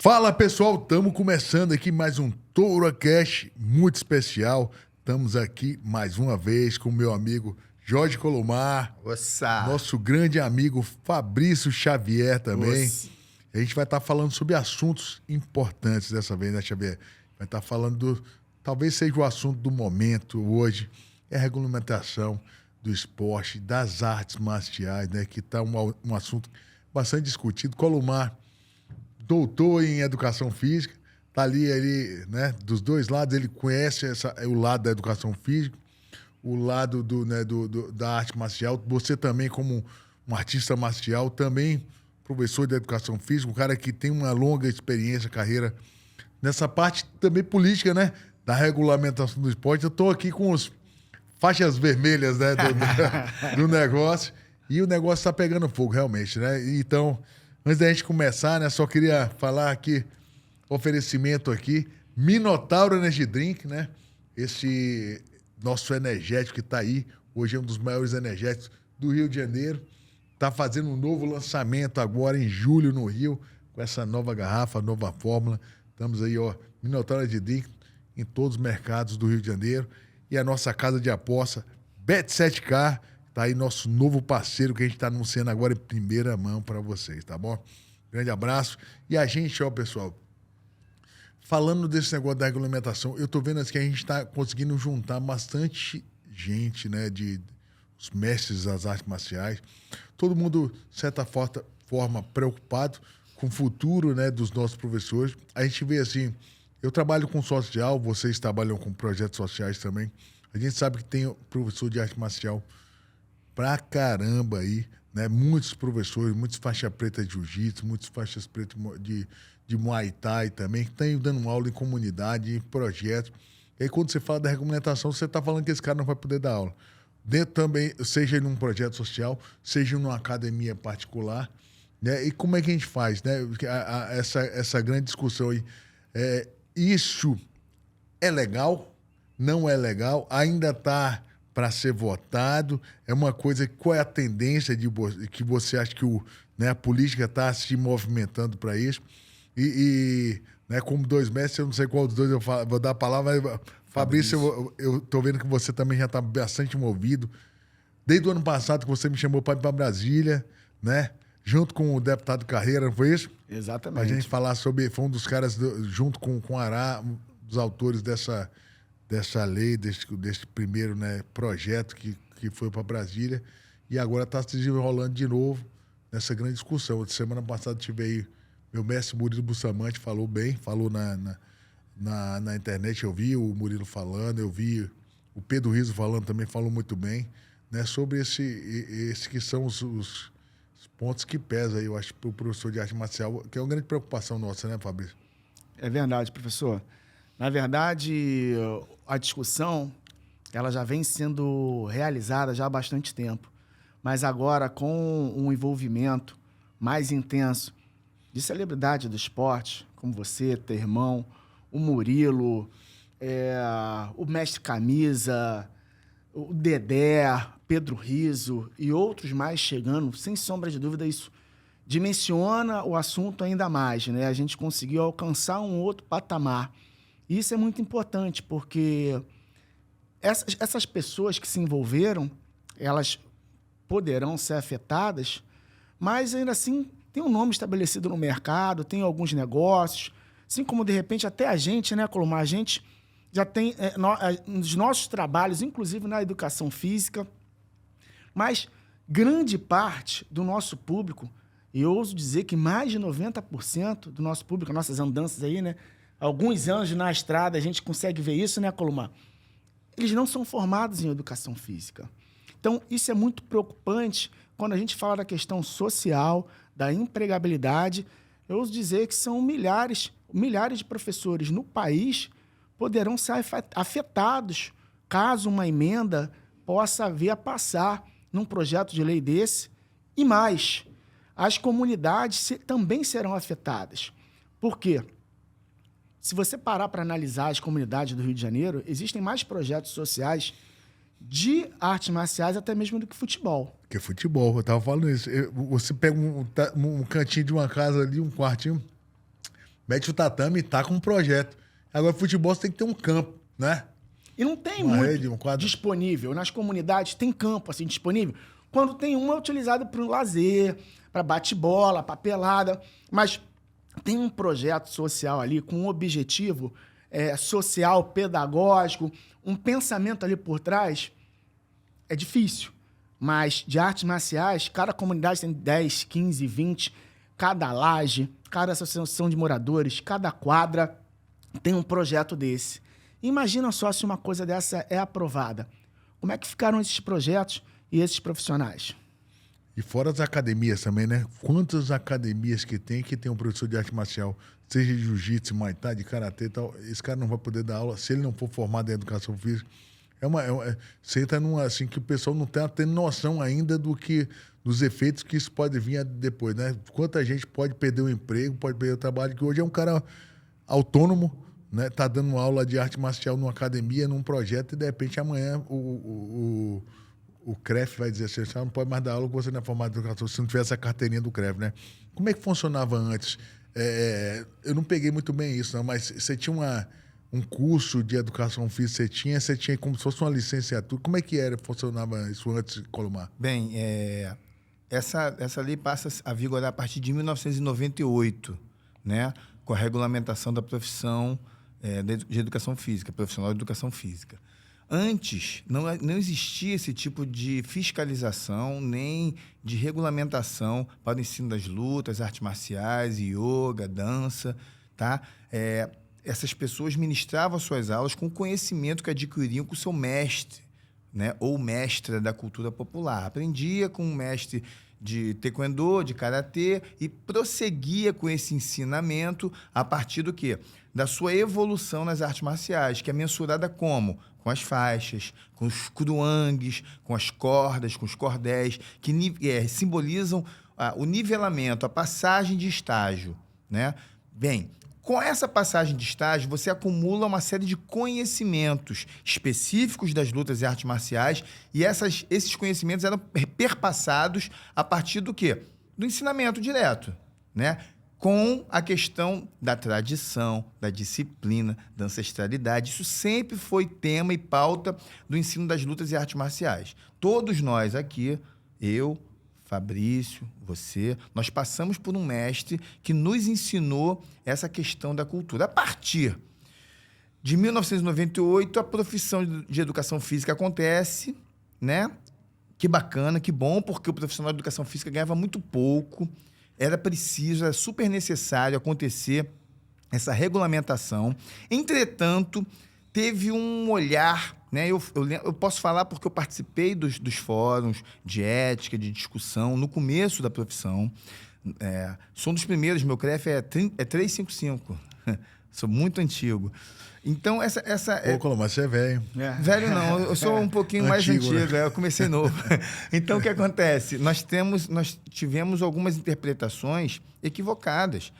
Fala pessoal, estamos começando aqui mais um TouraCast muito especial. Estamos aqui mais uma vez com o meu amigo Jorge Colomar, nosso grande amigo Fabrício Xavier também. A gente vai estar falando sobre assuntos importantes dessa vez, né, Xavier? Vai estar falando talvez seja o assunto do momento hoje, é a regulamentação do esporte, das artes marciais, né, que está um assunto bastante discutido. Colomar, doutor em educação física, tá ali, né, dos dois lados, ele conhece o lado da educação física, o lado da arte marcial. Você também, como um artista marcial, também professor de educação física, um cara que tem uma longa experiência, carreira nessa parte também política, né, da regulamentação do esporte. Eu tô aqui com os faixas vermelhas, né, do negócio, e o negócio tá pegando fogo, realmente, né? Então, antes da gente começar, né, só queria falar aqui, oferecimento aqui, Minotauro Energy Drink, né? Esse nosso energético que tá aí, hoje é um dos maiores energéticos do Rio de Janeiro. Tá fazendo um novo lançamento agora em julho no Rio, com essa nova garrafa, nova fórmula. Estamos aí, ó, Minotauro Energy Drink em todos os mercados do Rio de Janeiro. E a nossa casa de aposta, Bet7K, tá aí nosso novo parceiro que a gente tá anunciando agora em primeira mão para vocês, tá bom? Grande abraço. E a gente, ó, pessoal, falando desse negócio da regulamentação, eu tô vendo assim que a gente tá conseguindo juntar bastante gente, né, os mestres das artes marciais, todo mundo, de certa forma, preocupado com o futuro, né, dos nossos professores. A gente vê assim, eu trabalho com social, vocês trabalham com projetos sociais também. A gente sabe que tem professor de arte marcial pra caramba aí, né? Muitos professores, muitos faixa preta de jiu-jitsu, muitos faixas pretas de Muay Thai também, que estão dando aula em comunidade, em projetos. E aí, quando você fala da regulamentação, você está falando que esse cara não vai poder dar aula. Dentro também, seja num projeto social, seja numa academia particular, né? E como é que a gente faz, né? Essa grande discussão aí. Isso é legal? Não é legal? Ainda está para ser votado? É uma coisa, qual é a tendência que você acha que a política está se movimentando para isso? Né, como dois mestres, eu não sei qual dos dois eu vou dar a palavra, mas, Fabrício, eu estou vendo que você também já está bastante envolvido. Desde o ano passado que você me chamou para ir para Brasília, né? Junto com o deputado Carreira, não foi isso? Exatamente. A gente falar sobre, foi um dos caras, junto com o Ará, um dos autores dessa lei, desse primeiro, né, projeto que foi para Brasília, e agora está se desenrolando de novo nessa grande discussão. Semana passada tive aí meu mestre Murilo Bustamante, falou bem, falou na internet, eu vi o Murilo falando, eu vi o Pedro Rizzo falando também, falou muito bem, né, sobre esse que são os pontos que pesam aí, eu acho, para o professor de arte marcial, que é uma grande preocupação nossa, né, Fabrício? É verdade, professor. Na verdade, a discussão ela já vem sendo realizada já há bastante tempo, mas agora com um envolvimento mais intenso de celebridade do esporte, como você, teu irmão, o Murilo, o Mestre Camisa, o Dedé, Pedro Rizzo e outros mais chegando, sem sombra de dúvida, isso dimensiona o assunto ainda mais, né? A gente conseguiu alcançar um outro patamar. E isso é muito importante, porque essas pessoas que se envolveram, elas poderão ser afetadas, mas ainda assim tem um nome estabelecido no mercado, tem alguns negócios, assim como, de repente, até a gente, né, Colomar, a gente já tem nos nossos trabalhos, inclusive na educação física, mas grande parte do nosso público, e eu ouso dizer que mais de 90% do nosso público, nossas andanças aí, né, alguns anos na estrada, a gente consegue ver isso, né, Colomar? Eles não são formados em educação física. Então, isso é muito preocupante quando a gente fala da questão social, da empregabilidade. Eu ouso dizer que são milhares de professores no país poderão ser afetados caso uma emenda possa vir a passar num projeto de lei desse. E mais, as comunidades também serão afetadas. Por quê? Se você parar para analisar as comunidades do Rio de Janeiro, existem mais projetos sociais de artes marciais até mesmo do que futebol. Que futebol, eu tava falando isso. Você pega um cantinho de uma casa ali, um quartinho, mete o tatame e tá com um projeto. Agora, futebol você tem que ter um campo, né? E não tem uma muito rede, um quadro disponível. Nas comunidades tem campo assim disponível. Quando tem um é utilizado para o lazer, para bate-bola, para pelada. Mas tem um projeto social ali com um objetivo social, pedagógico, um pensamento ali por trás. É difícil. Mas de artes marciais, cada comunidade tem 10, 15, 20. Cada laje, cada associação de moradores, cada quadra tem um projeto desse. Imagina só se uma coisa dessa é aprovada. Como é que ficaram esses projetos e esses profissionais? E fora as academias também, né? Quantas academias que tem um professor de arte marcial, seja de jiu-jitsu, muay thai, de karatê e tal, esse cara não vai poder dar aula se ele não for formado em educação física. Você entra num assim que o pessoal não está tendo noção ainda dos efeitos que isso pode vir depois, né? Quanta gente pode perder o emprego, pode perder o trabalho, que hoje é um cara autônomo, né? Tá dando aula de arte marcial numa academia, num projeto, e de repente amanhã o CREF vai dizer assim, você não pode mais dar aula que você não é formado em educação, se não tiver essa carteirinha do CREF, né? Como é que funcionava antes? Eu não peguei muito bem isso, não, mas você tinha um curso de educação física, você tinha como se fosse uma licenciatura. Como é que funcionava isso antes, Colomar? Bem, essa lei passa a vigorar a partir de 1998, né? Com a regulamentação da profissão de educação física, profissional de educação física. Antes, não existia esse tipo de fiscalização nem de regulamentação para o ensino das lutas, artes marciais, yoga, dança, tá? Essas pessoas ministravam suas aulas com o conhecimento que adquiriam com o seu mestre, né? Ou mestra da cultura popular. Aprendia com um mestre de taekwondo, de karatê, e prosseguia com esse ensinamento a partir do quê? Da sua evolução nas artes marciais, que é mensurada como? Com as faixas, com os cruangues, com as cordas, com os cordéis, que simbolizam o nivelamento, a passagem de estágio, né? Bem, com essa passagem de estágio, você acumula uma série de conhecimentos específicos das lutas e artes marciais, e esses conhecimentos eram perpassados a partir do quê? Do ensinamento direto, né? Com a questão da tradição, da disciplina, da ancestralidade. Isso sempre foi tema e pauta do ensino das lutas e artes marciais. Todos nós aqui, eu, Fabrício, você, nós passamos por um mestre que nos ensinou essa questão da cultura. A partir de 1998, a profissão de educação física acontece, né? Que bacana, que bom, porque o profissional de educação física ganhava muito pouco. Era preciso, era super necessário acontecer essa regulamentação. Entretanto, teve um olhar, né? Eu posso falar porque eu participei dos fóruns de ética, de discussão, no começo da profissão. Sou um dos primeiros, meu CREF é 355. Sou muito antigo. Então, Pô, Colomar, você é velho. Velho não, eu sou um pouquinho mais antigo, né? Eu comecei novo. Então, o que acontece? Nós tivemos algumas interpretações equivocadas.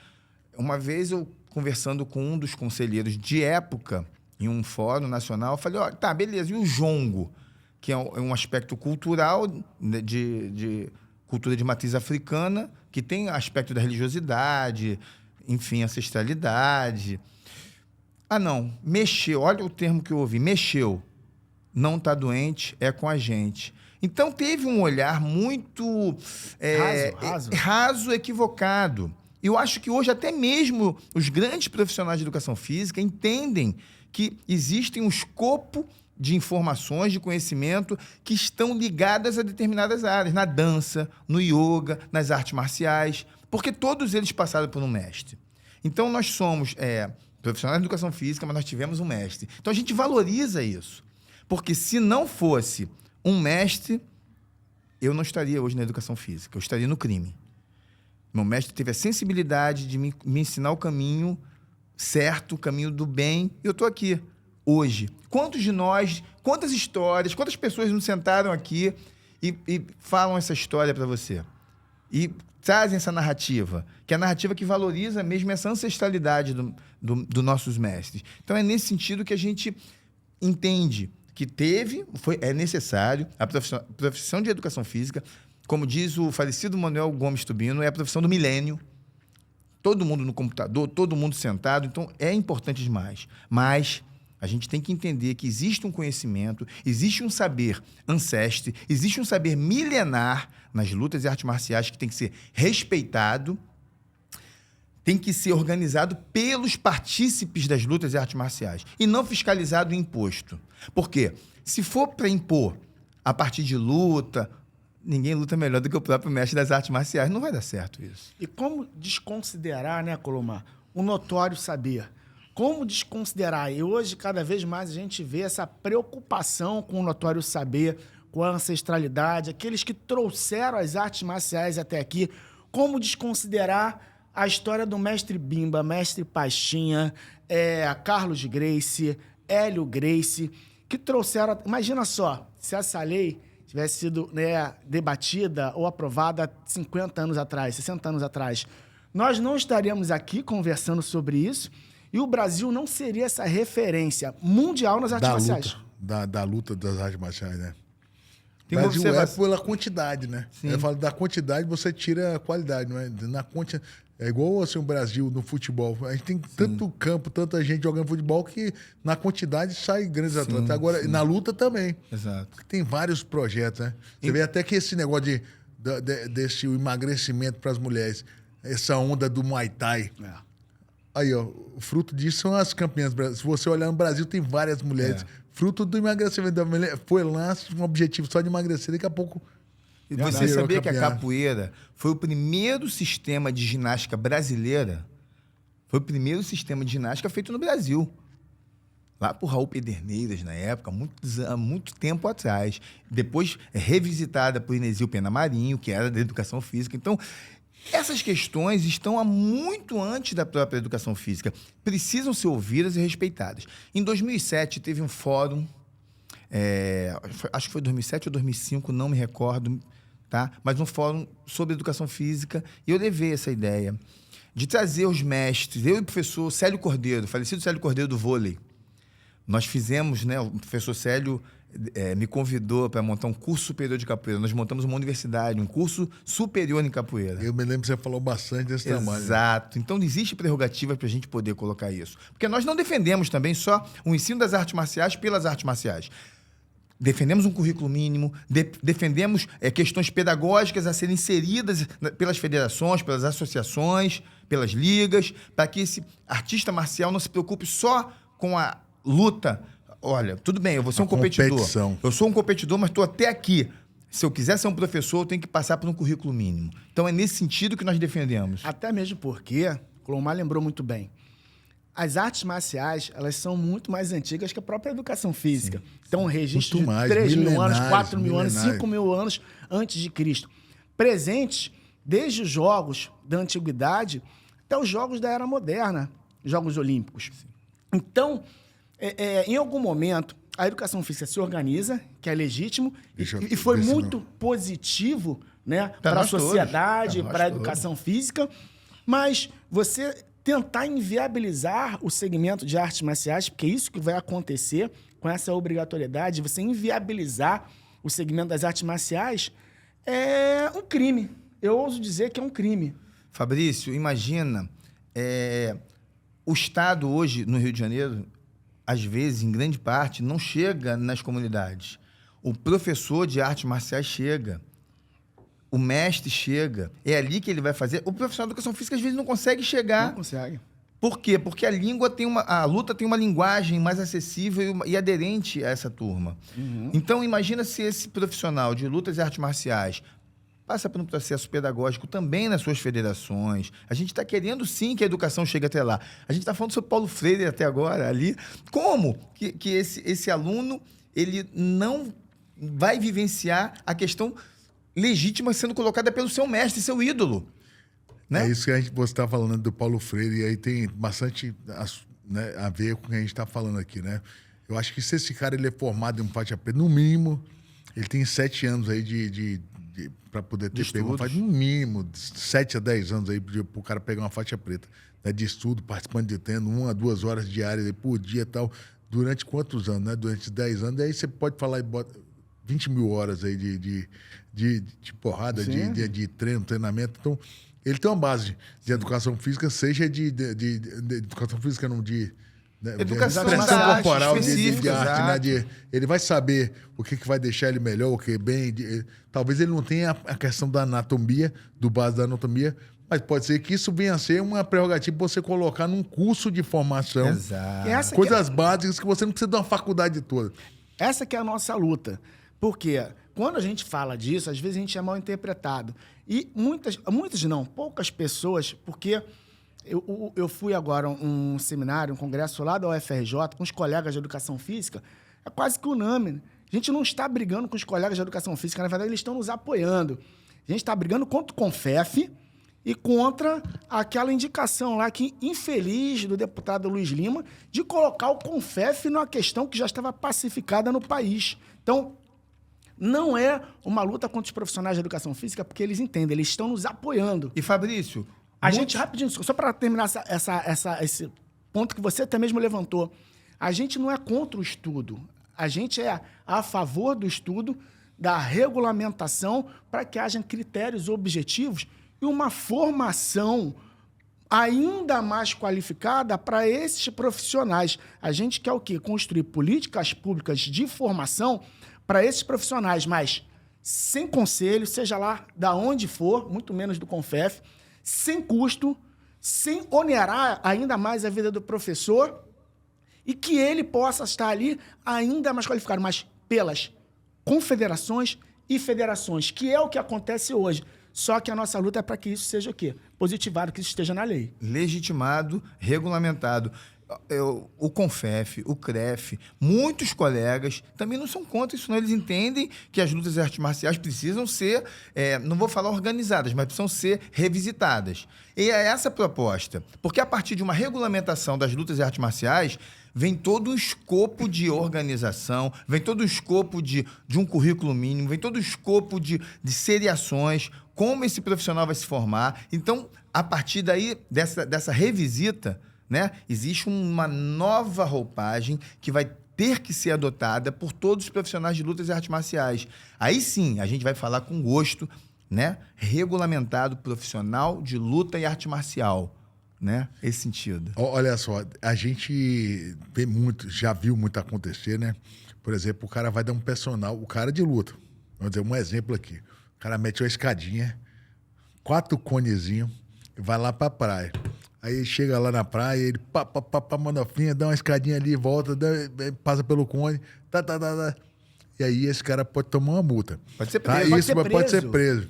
Uma vez, eu conversando com um dos conselheiros de época, em um fórum nacional, eu falei, tá, beleza, e o jongo? Que é um aspecto cultural, de cultura de matriz africana, que tem aspecto da religiosidade, enfim, ancestralidade. Ah, não, mexeu, olha o termo que eu ouvi, mexeu, não está doente, é com a gente. Então, teve um olhar muito raso, equivocado. Eu acho que hoje até mesmo os grandes profissionais de educação física entendem que existem um escopo de informações, de conhecimento que estão ligadas a determinadas áreas, na dança, no yoga, nas artes marciais, porque todos eles passaram por um mestre. Então, nós somos profissionais de educação física, mas nós tivemos um mestre. Então, a gente valoriza isso, porque se não fosse um mestre, eu não estaria hoje na educação física, eu estaria no crime. Meu mestre teve a sensibilidade de me ensinar o caminho certo, o caminho do bem, e eu estou aqui hoje. Quantos de nós, quantas histórias, quantas pessoas nos sentaram aqui e falam essa história para você? E trazem essa narrativa, que é a narrativa que valoriza mesmo essa ancestralidade dos nossos mestres. Então, é nesse sentido que a gente entende que é necessário a profissão de educação física, como diz o falecido Manuel Gomes Tubino, é a profissão do milênio. todo mundo no computador, todo mundo sentado, então é importante demais. Mas a gente tem que entender que existe um conhecimento, existe um saber ancestre, existe um saber milenar nas lutas e artes marciais que tem que ser respeitado, tem que ser organizado pelos partícipes das lutas e artes marciais e não fiscalizado e imposto. Por quê? Se for para impor a partir de luta, ninguém luta melhor do que o próprio mestre das artes marciais. Não vai dar certo isso. E como desconsiderar, né, Colomar, o notório saber? Como desconsiderar? E hoje, cada vez mais, a gente vê essa preocupação com o notório saber, com a ancestralidade, aqueles que trouxeram as artes marciais até aqui. Como desconsiderar a história do mestre Bimba, mestre Pastinha, Carlos Gracie, Hélio Gracie, que trouxeram... Imagina só, se essa lei tivesse sido, né, debatida ou aprovada 50 anos atrás, 60 anos atrás, nós não estaríamos aqui conversando sobre isso e o Brasil não seria essa referência mundial nas artes marciais. Da luta das artes marciais, né? Tem o Brasil é pela quantidade, né? Eu falo da quantidade, você tira a qualidade, não é? Na quantidade... É igual assim, o Brasil no futebol. A gente tem tanto campo, tanta gente jogando futebol que na quantidade sai grandes atletas. Agora, na luta também. Exato. Porque tem vários projetos, né? Você vê até que esse negócio desse emagrecimento para as mulheres, essa onda do Muay Thai. Aí, ó, o fruto disso são as campeãs. Se você olhar no Brasil, tem várias mulheres. Fruto do emagrecimento da mulher. Foi lá um objetivo só de emagrecer, daqui a pouco... E você sabia que a capoeira foi o primeiro sistema de ginástica brasileira? Foi o primeiro sistema de ginástica feito no Brasil. Lá por Raul Pederneiras, na época, há muito tempo atrás. Depois revisitada por Inesio Pena Marinho, que era da educação física. Então, essas questões estão há muito antes da própria educação física. Precisam ser ouvidas e respeitadas. Em 2007, teve um fórum... acho que foi 2007 ou 2005, não me recordo, tá? Mas um fórum sobre educação física, e eu levei essa ideia de trazer os mestres, eu e o professor Célio Cordeiro, falecido Célio Cordeiro do vôlei. Nós fizemos, né? O professor Célio me convidou para montar um curso superior de capoeira. Nós montamos uma universidade, um curso superior em capoeira. Eu me lembro que você falou bastante desse tamanho. Exato. Então, existe prerrogativa para a gente poder colocar isso. Porque nós não defendemos também só o ensino das artes marciais pelas artes marciais. Defendemos um currículo mínimo, defendemos questões pedagógicas a serem inseridas pelas federações, pelas associações, pelas ligas, para que esse artista marcial não se preocupe só com a luta. Olha, tudo bem, eu vou ser um competidor. Eu sou um competidor, mas estou até aqui. Se eu quiser ser um professor, eu tenho que passar por um currículo mínimo. Então, é nesse sentido que nós defendemos. Até mesmo porque, Colomar lembrou muito bem, as artes marciais, elas são muito mais antigas que a própria educação física. Sim. Então, um registro de 3 mil anos, 4 mil anos, 5 mil anos antes de Cristo. Presentes desde os jogos da antiguidade até os jogos da era moderna, Jogos Olímpicos. Sim. Então, em algum momento, a educação física se organiza, que é legítimo, e foi muito positivo, né, para a sociedade, para a educação física, mas você... tentar inviabilizar o segmento de artes marciais, porque é isso que vai acontecer com essa obrigatoriedade, você inviabilizar o segmento das artes marciais, é um crime. Eu ouso dizer que é um crime. Fabrício, imagina, o Estado hoje, no Rio de Janeiro, às vezes, em grande parte, não chega nas comunidades. O professor de artes marciais chega. O mestre chega, é ali que ele vai fazer. O profissional de educação física, às vezes, não consegue chegar. Não consegue. Por quê? Porque a luta tem uma linguagem mais acessível e aderente a essa turma. Uhum. Então, imagina se esse profissional de lutas e artes marciais passa por um processo pedagógico também nas suas federações. A gente está querendo, sim, que a educação chegue até lá. A gente está falando sobre Paulo Freire até agora, ali. Como que esse aluno ele não vai vivenciar a questão legítima sendo colocada pelo seu mestre, seu ídolo. Né? É isso que você está falando do Paulo Freire, e aí tem bastante a ver com o que a gente está falando aqui, né? Eu acho que se esse cara ele é formado em faixa preta, no mínimo, ele tem 7 anos aí para poder ter pego uma faixa, no mínimo, 7 a 10 anos aí para o cara pegar uma faixa preta, né? De estudo, participando de treino, 1 a 2 horas diárias por dia e tal. Durante quantos anos, né? Durante 10 anos, aí você pode falar e bota 20 mil horas aí de porrada, de treinamento. Então, ele tem uma base de educação física, seja de educação física, não de... Educação expressão corporal, de arte, né? Ele vai saber o que vai deixar ele melhor, o que bem. Talvez ele não tenha a questão da anatomia, do base da anatomia, mas pode ser que isso venha a ser uma prerrogativa para você colocar num curso de formação. Exato. Coisas básicas que você não precisa de uma faculdade toda. Essa que é a nossa luta. Porque quando a gente fala disso, às vezes a gente é mal interpretado. E poucas pessoas, porque... Eu fui agora a um seminário, um congresso lá da UFRJ, com os colegas de educação física, é quase que unânime. A gente não está brigando com os colegas de educação física, na verdade, eles estão nos apoiando. A gente está brigando contra o CONFEF e contra aquela indicação lá, que infeliz, do deputado Luiz Lima, de colocar o CONFEF numa questão que já estava pacificada no país. Então, não é uma luta contra os profissionais de educação física, porque eles entendem, eles estão nos apoiando. E, Fabrício... gente, rapidinho, só para terminar esse ponto que você até mesmo levantou. A gente não é contra o estudo. A gente é a favor do estudo, da regulamentação, para que haja critérios objetivos e uma formação ainda mais qualificada para esses profissionais. A gente quer o quê? Construir políticas públicas de formação para esses profissionais, mas sem conselho, seja lá da onde for, muito menos do CONFEF, sem custo, sem onerar ainda mais a vida do professor e que ele possa estar ali ainda mais qualificado, mas pelas confederações e federações, que é o que acontece hoje. Só que a nossa luta é para que isso seja o quê? Positivado, que isso esteja na lei. Legitimado, regulamentado. O CONFEF, o CREF, muitos colegas também não são contra isso, não. Eles entendem que as lutas e artes marciais precisam ser, não vou falar organizadas, mas precisam ser revisitadas. E é essa a proposta. Porque a partir de uma regulamentação das lutas e artes marciais, vem todo um escopo de organização, vem todo um escopo de um currículo mínimo, vem todo um escopo de seriações, como esse profissional vai se formar. Então, a partir daí, dessa revisita, né, existe uma nova roupagem que vai ter que ser adotada por todos os profissionais de lutas e artes marciais. Aí sim, a gente vai falar com gosto, né, regulamentado profissional de luta e arte marcial, né, esse sentido. Olha só, a gente vê muito, já viu muito acontecer, né? Por exemplo, o cara vai dar um personal, o cara de luta, vamos dizer, um exemplo aqui, o cara mete uma escadinha, 4 conezinhos, e vai lá pra praia. Aí ele chega lá na praia, ele manofinha, dá uma escadinha ali, volta, passa pelo cone, e aí esse cara pode tomar uma multa. Pode ser preso. Pode ser preso.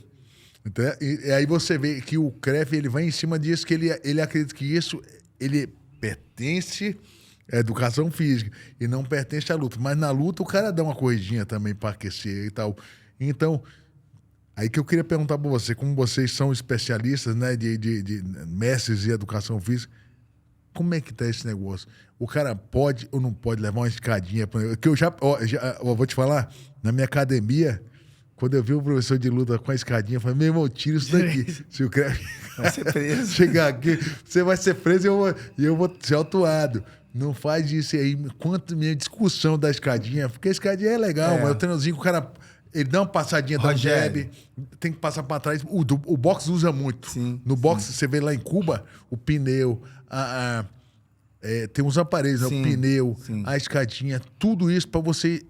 Então, e aí você vê que o CREF, ele vai em cima disso, que ele acredita que isso, ele pertence à educação física e não pertence à luta. Mas na luta o cara dá uma corridinha também para aquecer e tal. Então, aí que eu queria perguntar para você, como vocês são especialistas, né, de mestres em educação física, como é que tá esse negócio? O cara pode ou não pode levar uma escadinha? Que eu vou te falar, na minha academia, quando eu vi o professor de luta com a escadinha, eu falei, meu irmão, tira isso daqui. Se o cara chegar aqui, você vai ser preso e eu vou ser autuado. Não faz isso aí. Quanto minha discussão da escadinha, porque a escadinha é legal, mas o treinozinho, o cara... Ele dá uma passadinha, dá um jab, tem que passar para trás. O boxe usa muito. Sim, no boxe, você vê lá em Cuba, o pneu, tem uns aparelhos, né? O pneu, a escadinha, tudo isso para você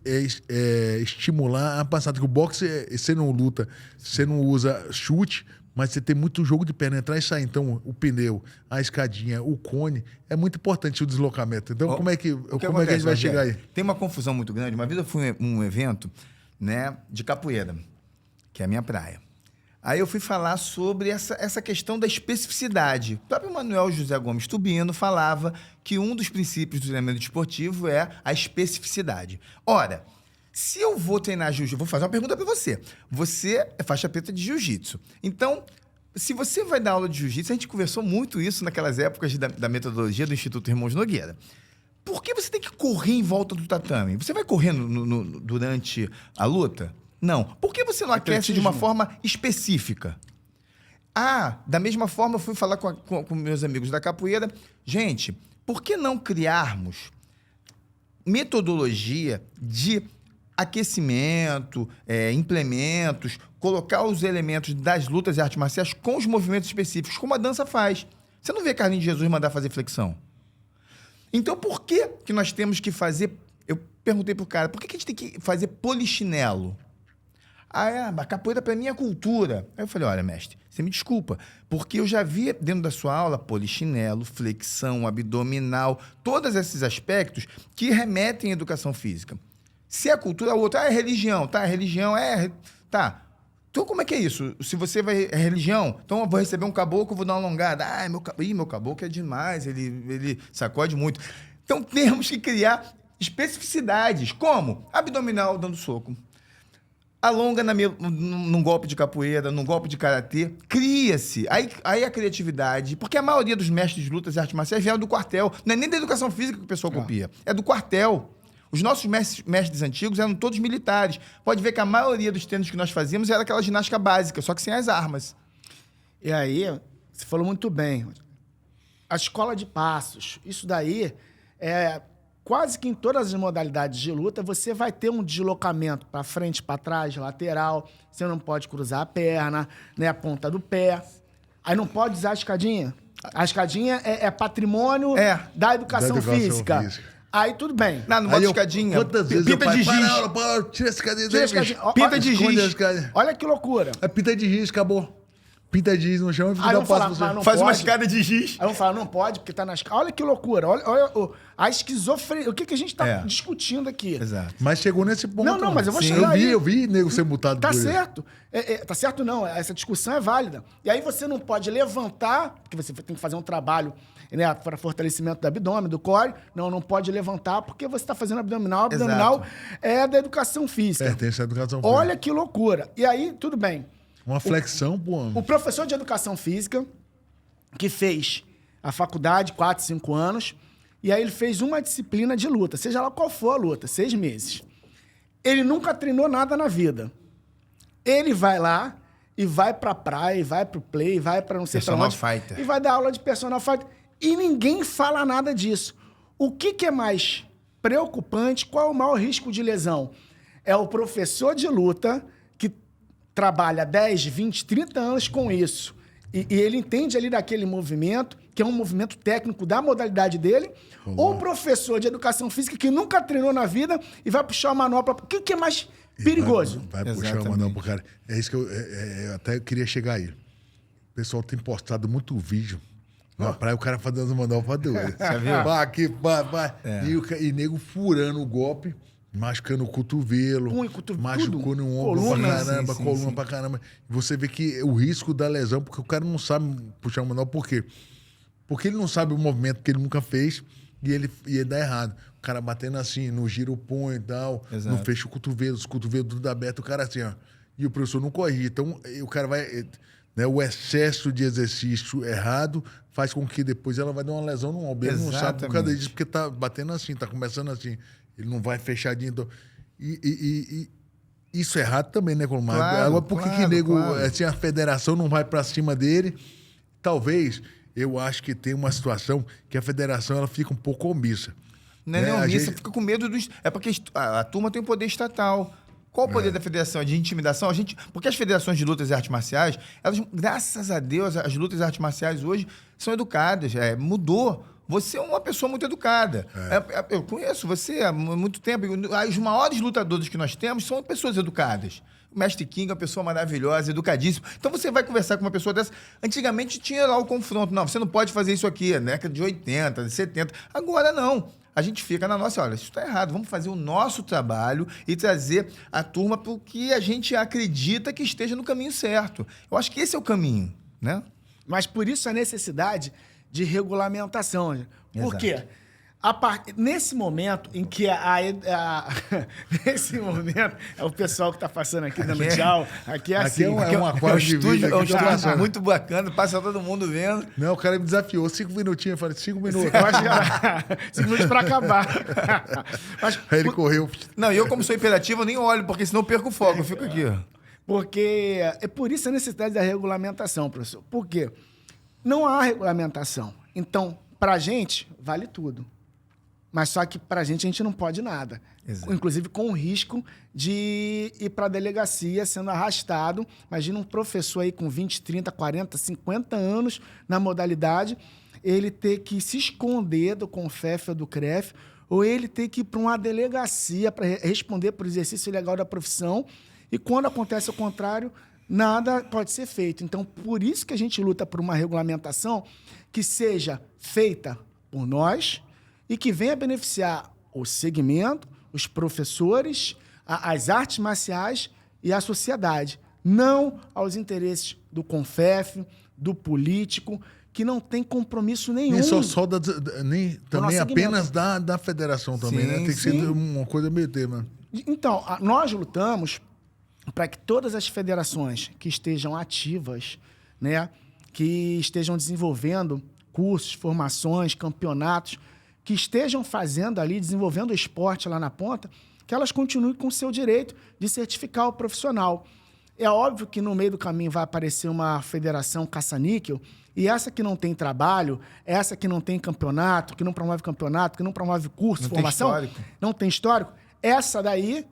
estimular a passada. Porque o boxe, você não luta, você não usa chute, mas você tem muito jogo de perna, entrar e sair. Então, o pneu, a escadinha, o cone, é muito importante o deslocamento. Então, como é que a gente vai chegar aí? Tem uma confusão muito grande. Uma vez eu fui a um evento, né, de capoeira, que é a minha praia. Aí eu fui falar sobre essa questão da especificidade. O próprio Manuel José Gomes Tubino falava que um dos princípios do treinamento esportivo é a especificidade. Ora, se eu vou treinar jiu-jitsu, vou fazer uma pergunta para você. Você é faixa preta de jiu-jitsu. Então, se você vai dar aula de jiu-jitsu, a gente conversou muito isso naquelas épocas da metodologia do Instituto Irmãos Nogueira. Por que você tem que correr em volta do tatame? Você vai correndo durante a luta? Não. Por que você não aquece de uma forma específica? Da mesma forma, eu fui falar com meus amigos da capoeira. Gente, por que não criarmos metodologia de aquecimento, implementos, colocar os elementos das lutas e artes marciais com os movimentos específicos, como a dança faz. Você não vê Carlinhos de Jesus mandar fazer flexão. Então, por que nós temos que fazer... Eu perguntei pro cara, por que a gente tem que fazer polichinelo? A capoeira para mim é cultura. Aí eu falei, olha, mestre, você me desculpa, porque eu já vi dentro da sua aula polichinelo, flexão, abdominal, todos esses aspectos que remetem à educação física. Se é cultura, é outra. É religião, tá? Religião tá. Então, como é que é isso? Se você vai... É religião, então eu vou receber um caboclo, eu vou dar uma alongada. Meu caboclo é demais, ele sacode muito. Então, temos que criar especificidades. Como? Abdominal dando soco. Alonga num golpe de capoeira, num golpe de karatê. Cria-se. Aí a criatividade... Porque a maioria dos mestres de lutas e artes marciais vieram do quartel. Não é nem da educação física que o pessoal copia. É do quartel. Os nossos mestres antigos eram todos militares. Pode ver que a maioria dos treinos que nós fazíamos era aquela ginástica básica, só que sem as armas. E aí, você falou muito bem. A escola de passos, isso daí quase que em todas as modalidades de luta, você vai ter um deslocamento para frente, para trás, lateral. Você não pode cruzar a perna, né, a ponta do pé. Aí não pode usar a escadinha. A escadinha é patrimônio da educação física. Aí tudo bem. Não bota escadinha. Quantas vezes pinta de giz. Tira essa escadinha. Pinta de giz. Olha que loucura. É pinta de giz, acabou. Pinta de giz no chão e Aí dá passo pra você. Faz uma escada de giz. Aí vão falar, não pode, porque tá na escada. Olha que loucura. Olha a esquizofrenia. O que a gente tá discutindo aqui? Exato. Mas chegou nesse ponto. Não, mas eu vou chegar aí. Eu vi nego ser multado tá por isso. certo. Tá certo não, essa discussão é válida. E aí você não pode levantar, porque você tem que fazer um trabalho, né, para fortalecimento do abdômen, do core. Não pode levantar porque você está fazendo abdominal. Abdominal é da educação física. Pertence à educação física. Olha que loucura. E aí, tudo bem. Uma flexão, pô. O professor de educação física, que fez a faculdade, 4, 5 anos, e aí ele fez uma disciplina de luta, seja lá qual for a luta, 6 meses. Ele nunca treinou nada na vida. Ele vai lá e vai pra praia, e vai pro play, e vai pra não sei pra onde. Fighter. E vai dar aula de personal fighter. E ninguém fala nada disso. O que é mais preocupante? Qual é o maior risco de lesão? É o professor de luta que trabalha 10, 20, 30 anos com isso. E ele entende ali daquele movimento, que é um movimento técnico da modalidade dele, ou o professor de educação física que nunca treinou na vida e vai puxar uma manopla. O que é mais perigoso? Vai puxar uma manopla pro cara. É isso que eu até queria chegar aí. O pessoal tem postado muito vídeo na praia, o cara fazendo manopla doida. Você viu? Aqui, e nego furando o golpe. Machucando o cotovelo, machucando o ombro pra caramba, coluna pra caramba. E você vê que o risco da lesão, porque o cara não sabe puxar o manopla, por quê? Porque ele não sabe o movimento que ele nunca fez e ele dá errado. O cara batendo assim, no giro o punho e tal, não fecha o cotovelo, os cotovelos tudo aberto, o cara assim, ó. E o professor não corrige. Então, o cara vai... Né, o excesso de exercício errado faz com que depois ela vai dar uma lesão no ombro. Ele não sabe por causa disso, porque tá batendo assim, tá começando assim. Ele não vai fechadinho. Então... E isso é errado também, né, Colomar? Claro, agora, por que nego, assim, a federação não vai pra cima dele? Talvez, eu acho que tem uma situação que a federação ela fica um pouco omissa. Não é nem omissa, fica com medo dos... É porque a turma tem o poder estatal. Qual o poder da federação? De intimidação? Porque as federações de lutas e artes marciais, elas, graças a Deus, as lutas e artes marciais hoje são educadas. Mudou. Você é uma pessoa muito educada. Eu conheço você há muito tempo. Os maiores lutadores que nós temos são pessoas educadas. O Mestre King é uma pessoa maravilhosa, educadíssima. Então você vai conversar com uma pessoa dessa. Antigamente tinha lá o confronto. Não, você não pode fazer isso aqui, na década de 80, de 70. Agora não. A gente fica na nossa, olha, isso está errado. Vamos fazer o nosso trabalho e trazer a turma para o que a gente acredita que esteja no caminho certo. Eu acho que esse é o caminho, né? Mas por isso a necessidade de regulamentação. Por quê? Nesse momento em que nesse momento é o pessoal que está passando aqui dando tchau. Aqui é assim. Aqui é um aquário de vídeo. É um estúdio muito bacana, passa todo mundo vendo. Não, o cara me desafiou 5 minutinhos. Eu falei, 5 minutos. 5 minutos para acabar. Aí ele correu. Não, eu como sou imperativo, eu nem olho, porque senão eu perco o foco. Eu fico aqui. Porque é por isso a necessidade da regulamentação, professor. Por quê? Não há regulamentação. Então, pra gente, vale tudo. Mas só que pra gente não pode nada. Exato. Inclusive com o risco de ir pra delegacia sendo arrastado. Imagina um professor aí com 20, 30, 40, 50 anos na modalidade, ele ter que se esconder do CONFEF ou do CREF, ou ele ter que ir para uma delegacia para responder por exercício ilegal da profissão. E quando acontece o contrário, nada pode ser feito. Então, por isso que a gente luta por uma regulamentação que seja feita por nós e que venha beneficiar o segmento, os professores, as artes marciais e a sociedade. Não aos interesses do CONFEF, do político, que não tem compromisso nenhum. Nem nem também apenas da federação também, né? Tem que ser uma coisa meio termo. Então, nós lutamos para que todas as federações que estejam ativas, né, que estejam desenvolvendo cursos, formações, campeonatos, que estejam fazendo ali, desenvolvendo o esporte lá na ponta, que elas continuem com o seu direito de certificar o profissional. É óbvio que no meio do caminho vai aparecer uma federação caça-níquel, e essa que não tem trabalho, essa que não tem campeonato, que não promove campeonato, que não promove curso, formação, não tem histórico, essa daí,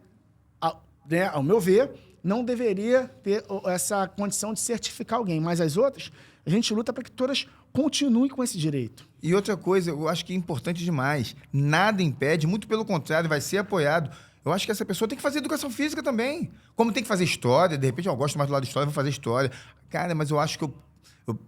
né, ao meu ver, não deveria ter essa condição de certificar alguém. Mas as outras, a gente luta para que todas continuem com esse direito. E outra coisa, eu acho que é importante demais, nada impede, muito pelo contrário, vai ser apoiado. Eu acho que essa pessoa tem que fazer educação física também. Como tem que fazer história, de repente eu gosto mais do lado de história, vou fazer história. Cara, mas eu acho que eu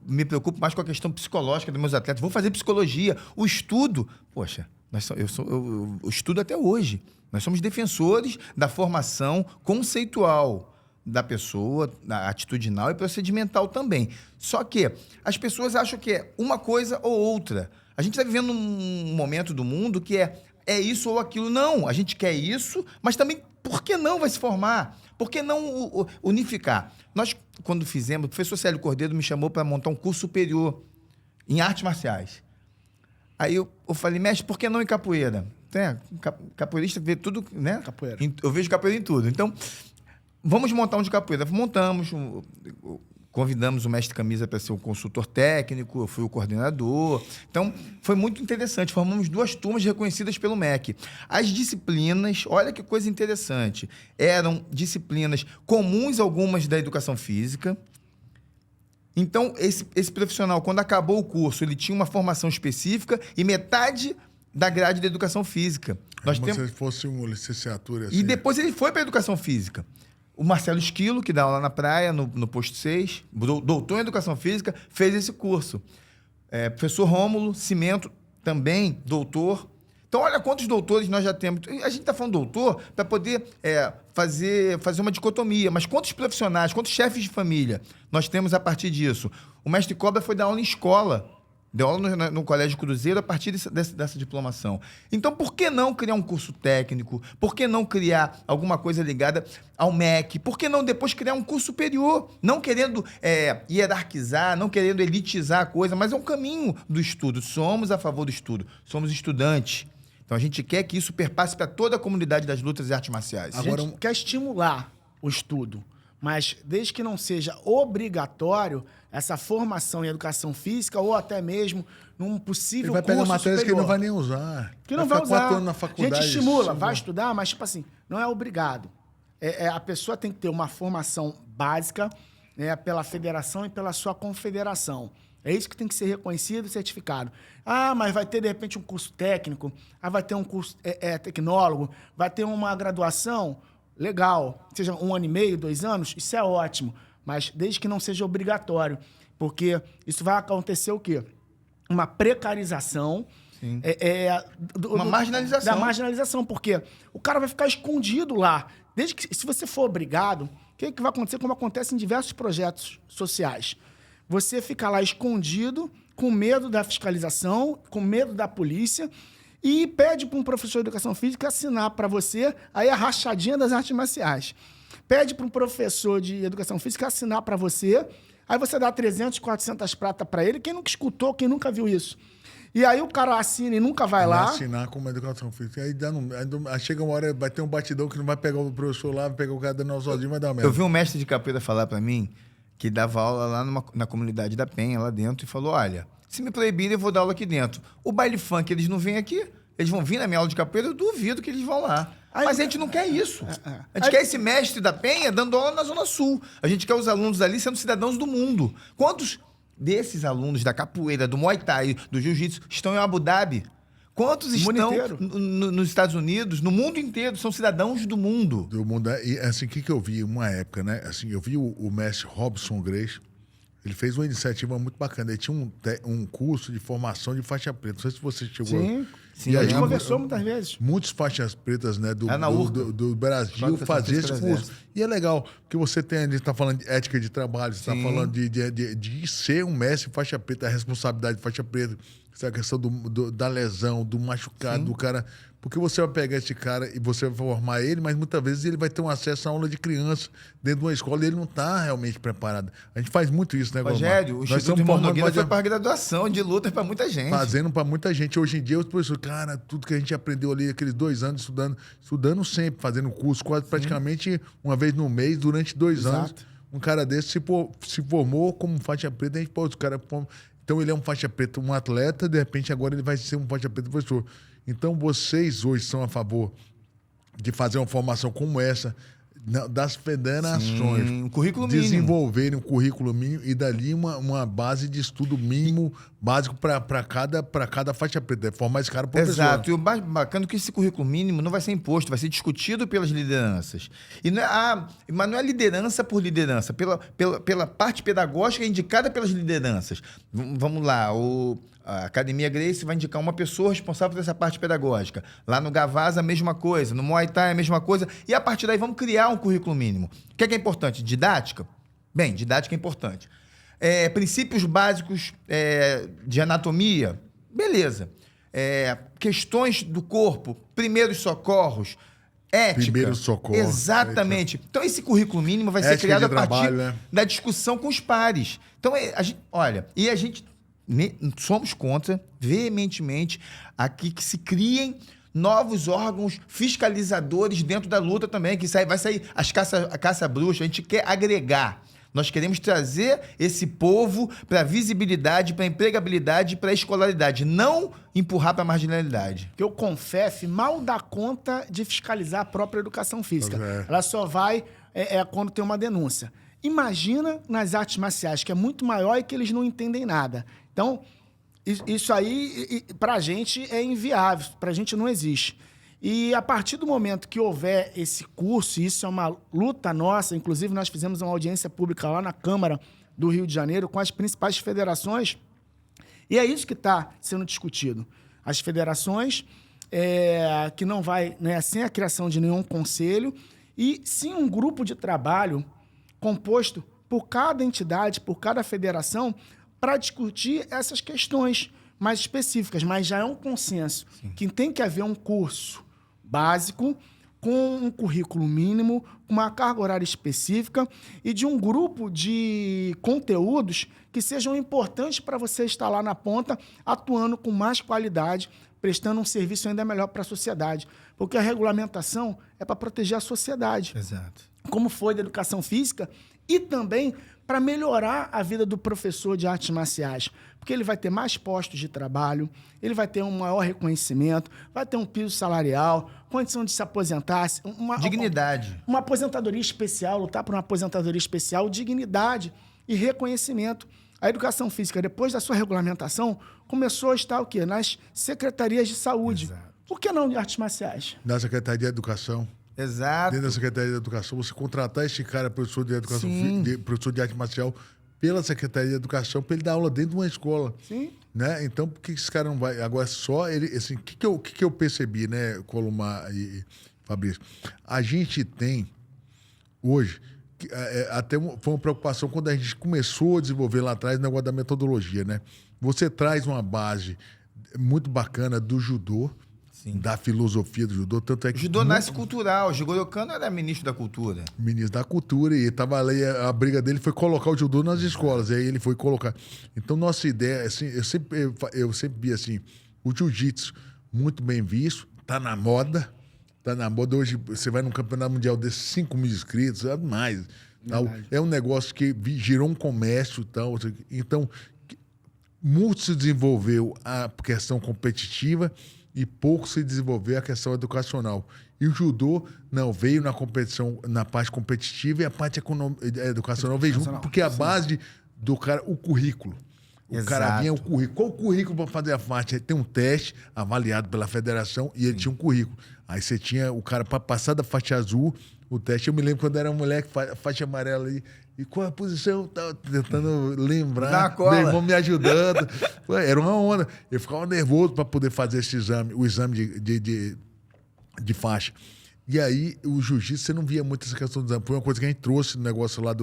me preocupo mais com a questão psicológica dos meus atletas. Vou fazer psicologia. O estudo... Poxa, eu estudo até hoje. Nós somos defensores da formação conceitual da pessoa, da atitudinal e procedimental também. Só que as pessoas acham que é uma coisa ou outra. A gente está vivendo um momento do mundo que é isso ou aquilo. Não, a gente quer isso, mas também por que não vai se formar? Por que não unificar? Nós, quando fizemos, o professor Célio Cordeiro me chamou para montar um curso superior em artes marciais. Aí eu falei, mestre, por que não em capoeira? Capoeirista vê tudo, né? Capoeira. Eu vejo capoeira em tudo. Então, vamos montar um de capoeira. Montamos, convidamos o mestre Camisa para ser o consultor técnico, eu fui o coordenador. Então, foi muito interessante. Formamos 2 turmas reconhecidas pelo MEC. As disciplinas, olha que coisa interessante, eram disciplinas comuns algumas da educação física. Então, esse profissional, quando acabou o curso, ele tinha uma formação específica e metade da grade da educação física. Como se fosse uma licenciatura assim. E depois ele foi para a educação física. O Marcelo Esquilo, que dá aula na praia, no posto 6, doutor em Educação Física, fez esse curso. Professor Rômulo Cimento, também doutor. Então, olha quantos doutores nós já temos. A gente está falando doutor para poder fazer uma dicotomia. Mas quantos profissionais, quantos chefes de família nós temos a partir disso? O mestre Cobra foi dar aula em escola. Deu aula no Colégio Cruzeiro a partir dessa diplomação. Então, por que não criar um curso técnico? Por que não criar alguma coisa ligada ao MEC? Por que não depois criar um curso superior? Não querendo hierarquizar, não querendo elitizar a coisa, mas é um caminho do estudo. Somos a favor do estudo. Somos estudantes. Então, a gente quer que isso perpasse para toda a comunidade das lutas e artes marciais. Agora, a gente quer estimular o estudo, mas desde que não seja obrigatório essa formação em educação física ou até mesmo num possível curso superior. Ele vai pegar matérias que ele não vai nem usar. Que não vai usar. 4 anos na faculdade. A gente estimula, vai estudar, mas tipo assim, não é obrigado. A pessoa tem que ter uma formação básica, né, pela federação e pela sua confederação. É isso que tem que ser reconhecido e certificado. Ah, mas vai ter, de repente, um curso técnico, vai ter um curso tecnólogo, vai ter uma graduação, legal. Seja 1 ano e meio, 2 anos, isso é ótimo. Mas desde que não seja obrigatório. Porque isso vai acontecer o quê? Uma precarização. Sim. Uma marginalização. Da marginalização, porque o cara vai ficar escondido lá. Desde que, se você for obrigado, o que vai acontecer? Como acontece em diversos projetos sociais. Você fica lá escondido, com medo da fiscalização, com medo da polícia, e pede para um professor de educação física assinar para você aí a rachadinha das artes marciais. Pede para um professor de educação física assinar para você, aí você dá 300, 400 prata para ele. Quem nunca escutou, quem nunca viu isso? E aí o cara assina e nunca vai lá. Assinar como educação física. Aí chega uma hora, vai ter um batidão que não vai pegar o professor lá, vai pegar o cara dando sozinho, vai dar merda. Eu vi um mestre de capoeira falar para mim que dava aula lá na comunidade da Penha, lá dentro, e falou, olha, se me proibirem, eu vou dar aula aqui dentro. O baile funk, eles não vêm aqui? Eles vão vir na minha aula de capoeira, eu duvido que eles vão lá. Mas a gente não quer isso. A gente quer esse mestre da Penha dando aula na Zona Sul. A gente quer os alunos ali sendo cidadãos do mundo. Quantos desses alunos da capoeira, do Muay Thai, do Jiu-Jitsu, estão em Abu Dhabi? Quantos estão nos Estados Unidos, no mundo inteiro? São cidadãos do mundo. Do mundo. E assim, o que eu vi uma época, né? Assim, eu vi o mestre Robson Grace. Ele fez uma iniciativa muito bacana. Ele tinha um curso de formação de faixa preta. Não sei se você chegou... Sim, a gente conversou muitas vezes. Muitas faixas pretas, né, do Brasil faziam esse curso. E é legal, porque você tem, a gente está falando de ética de trabalho, você está falando de ser um mestre de faixa preta, a responsabilidade de faixa preta, essa questão da lesão, do machucado, do cara... Porque você vai pegar esse cara e você vai formar ele, mas muitas vezes ele vai ter um acesso a aula de criança dentro de uma escola e ele não está realmente preparado. A gente faz muito isso, né, Rogério? O Instituto Irmão Nogueira foi para a graduação de luta para muita gente. Fazendo para muita gente. Hoje em dia, os professores, cara, tudo que a gente aprendeu ali, aqueles 2 anos estudando sempre, fazendo curso, quase praticamente uma vez no mês, durante 2 anos. Um cara desse se formou como faixa preta, a gente pode, então ele é um faixa preta, um atleta, de repente agora ele vai ser um faixa preta professor. Então, vocês hoje são a favor de fazer uma formação como essa das federações. Um currículo mínimo. Desenvolverem um currículo mínimo e dali uma base de estudo mínimo básico para cada faixa preta. Formar esse cara professor. Exato. E o mais bacana é que esse currículo mínimo não vai ser imposto, vai ser discutido pelas lideranças. E não é, mas não é liderança por liderança, pela parte pedagógica indicada pelas lideranças. Vamos lá, a Academia Grace vai indicar uma pessoa responsável por essa parte pedagógica. Lá no Gavaz, a mesma coisa. No Muay Thai, a mesma coisa. E a partir daí, vamos criar um currículo mínimo. O que é importante? Didática? Bem, didática é importante. Princípios básicos de anatomia? Beleza. Questões do corpo? Primeiros socorros? Ética? Primeiros socorros. Exatamente. Ética. Então, esse currículo mínimo vai ser criado a partir da discussão com os pares. Então, a gente somos contra, veementemente, aqui que se criem novos órgãos fiscalizadores dentro da luta também, que vai sair a caça-bruxa. A gente quer agregar. Nós queremos trazer esse povo para a visibilidade, para a empregabilidade, para a escolaridade, não empurrar para a marginalidade. Porque o CONFEF mal dá conta de fiscalizar a própria educação física. Ela só vai quando tem uma denúncia. Imagina nas artes marciais, que é muito maior e que eles não entendem nada. Então, isso aí, para a gente, é inviável, para a gente não existe. E a partir do momento que houver esse curso, isso é uma luta nossa, inclusive nós fizemos uma audiência pública lá na Câmara do Rio de Janeiro com as principais federações, e é isso que está sendo discutido. As federações, que não vai, né, sem a criação de nenhum conselho, e sim um grupo de trabalho composto por cada entidade, por cada federação, para discutir essas questões mais específicas. Mas já é um consenso que tem que haver um curso básico com um currículo mínimo, com uma carga horária específica e de um grupo de conteúdos que sejam importantes para você estar lá na ponta, atuando com mais qualidade, prestando um serviço ainda melhor para a sociedade. Porque a regulamentação é para proteger a sociedade. Exato. Como foi da educação física, e também para melhorar a vida do professor de artes marciais, porque ele vai ter mais postos de trabalho, ele vai ter um maior reconhecimento, vai ter um piso salarial, condição de se aposentar, dignidade. Uma aposentadoria especial, lutar por uma aposentadoria especial, dignidade e reconhecimento. A educação física, depois da sua regulamentação, começou a estar o quê? Nas secretarias de saúde. Exato. Por que não de artes marciais? Na Secretaria de Educação. Exato. Dentro da Secretaria de Educação, você contratar esse cara, professor de educação, professor de arte marcial, pela Secretaria de Educação, para ele dar aula dentro de uma escola. Sim. Né? Então, por que esse cara não vai? Agora, só ele. Assim, o que eu percebi, né, Colomar e Fabrício? A gente tem, hoje, até foi uma preocupação quando a gente começou a desenvolver lá atrás o negócio da metodologia, né? Você traz uma base muito bacana do judô. Sim. Da filosofia do judô. Tanto é que o judô nasce cultural. O Jigoro Kano era ministro da cultura. Ministro da cultura. E tava ali, a briga dele foi colocar o judô nas escolas. E aí ele foi colocar. Então, nossa ideia, assim, eu sempre vi assim, o jiu-jitsu muito bem visto, tá na moda. Tá na moda. Hoje, você vai num campeonato mundial desses 5 mil inscritos, é mais. É um negócio que girou um comércio e tal. Então, muito se desenvolveu a questão competitiva. e pouco se desenvolveu a questão educacional. E o judô, não, veio na competição, na parte competitiva, e a parte educacional veio junto, porque a base do cara, o currículo. O cara vinha o currículo. Qual o currículo para fazer a faixa? Tem um teste avaliado pela federação e ele tinha um currículo. Aí você tinha o cara para passar da faixa azul, o teste. Eu me lembro quando era um moleque, faixa amarela aí. E qual a posição? Tava tentando lembrar. Meu irmão me ajudando. Era uma onda. Eu ficava nervoso para poder fazer esse exame, o exame de faixa. E aí, o jiu-jitsu, você não via muito essa questão do exame. Foi uma coisa que a gente trouxe no negócio lá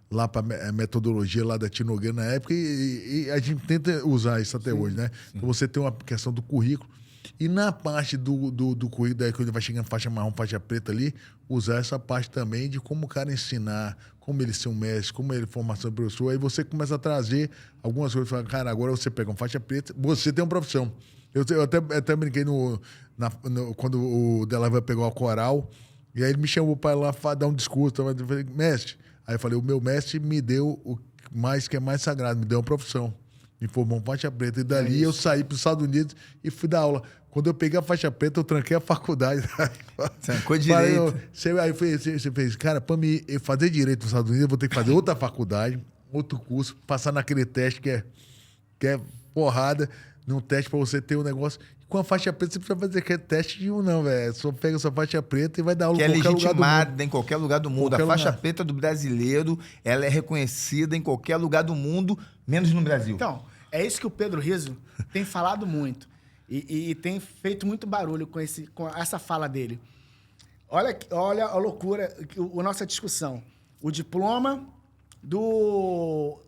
lá para a metodologia lá da Tinogueira na época, e a gente tenta usar isso até hoje, né? Sim. Então você tem uma questão do currículo. E na parte do currículo, daí quando ele vai chegando faixa marrom, faixa preta ali, usar essa parte também de como o cara ensinar, como ele ser um mestre, como ele formação de professor. Aí você começa a trazer algumas coisas, fala, cara, agora você pega uma faixa preta, você tem uma profissão. Eu até brinquei quando o Della vai pegar o coral, e aí ele me chamou para ir lá dar um discurso. Eu falei, mestre. Aí eu falei, o meu mestre me deu o que é mais sagrado, me deu uma profissão. Me formou uma faixa preta. E dali eu saí para os Estados Unidos e fui dar aula. Quando eu peguei a faixa preta, eu tranquei a faculdade. Trancou direito. Aí você fez, cara, para me fazer direito nos Estados Unidos, eu vou ter que fazer outra faculdade, outro curso, passar naquele teste que é porrada, num teste para você ter um negócio. Com a faixa preta, você precisa fazer que é teste de não, velho. Só pega sua faixa preta e vai dar aula em qualquer lugar do mundo. Que é legitimada em qualquer lugar do mundo. A faixa preta do brasileiro, ela é reconhecida em qualquer lugar do mundo, menos no Brasil. Então, é isso que o Pedro Rizzo tem falado muito. E tem feito muito barulho com essa fala dele. Olha a loucura, a nossa discussão. O diploma do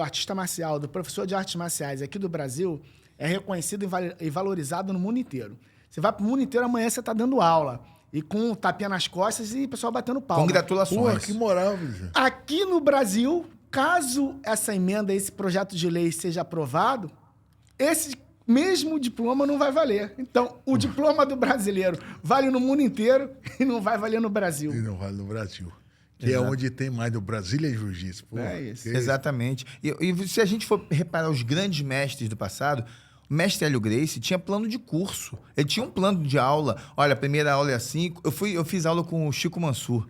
artista marcial, do professor de artes marciais aqui do Brasil, é reconhecido e valorizado no mundo inteiro. Você vai pro mundo inteiro, amanhã você tá dando aula. E com um tapinha nas costas e o pessoal batendo palma. Congratulações. Pô, que moral, bicho. Aqui no Brasil, caso essa emenda, esse projeto de lei seja aprovado, esse mesmo diploma não vai valer. Então, o diploma do brasileiro vale no mundo inteiro e não vai valer no Brasil. E não vale no Brasil. Que é onde tem mais do Brasília e Jiu-Jitsu. É isso. Exatamente. E se a gente for reparar os grandes mestres do passado, o mestre Hélio Gracie tinha plano de curso. Ele tinha um plano de aula. Olha, a primeira aula é assim. Eu fiz aula com o Chico Mansur,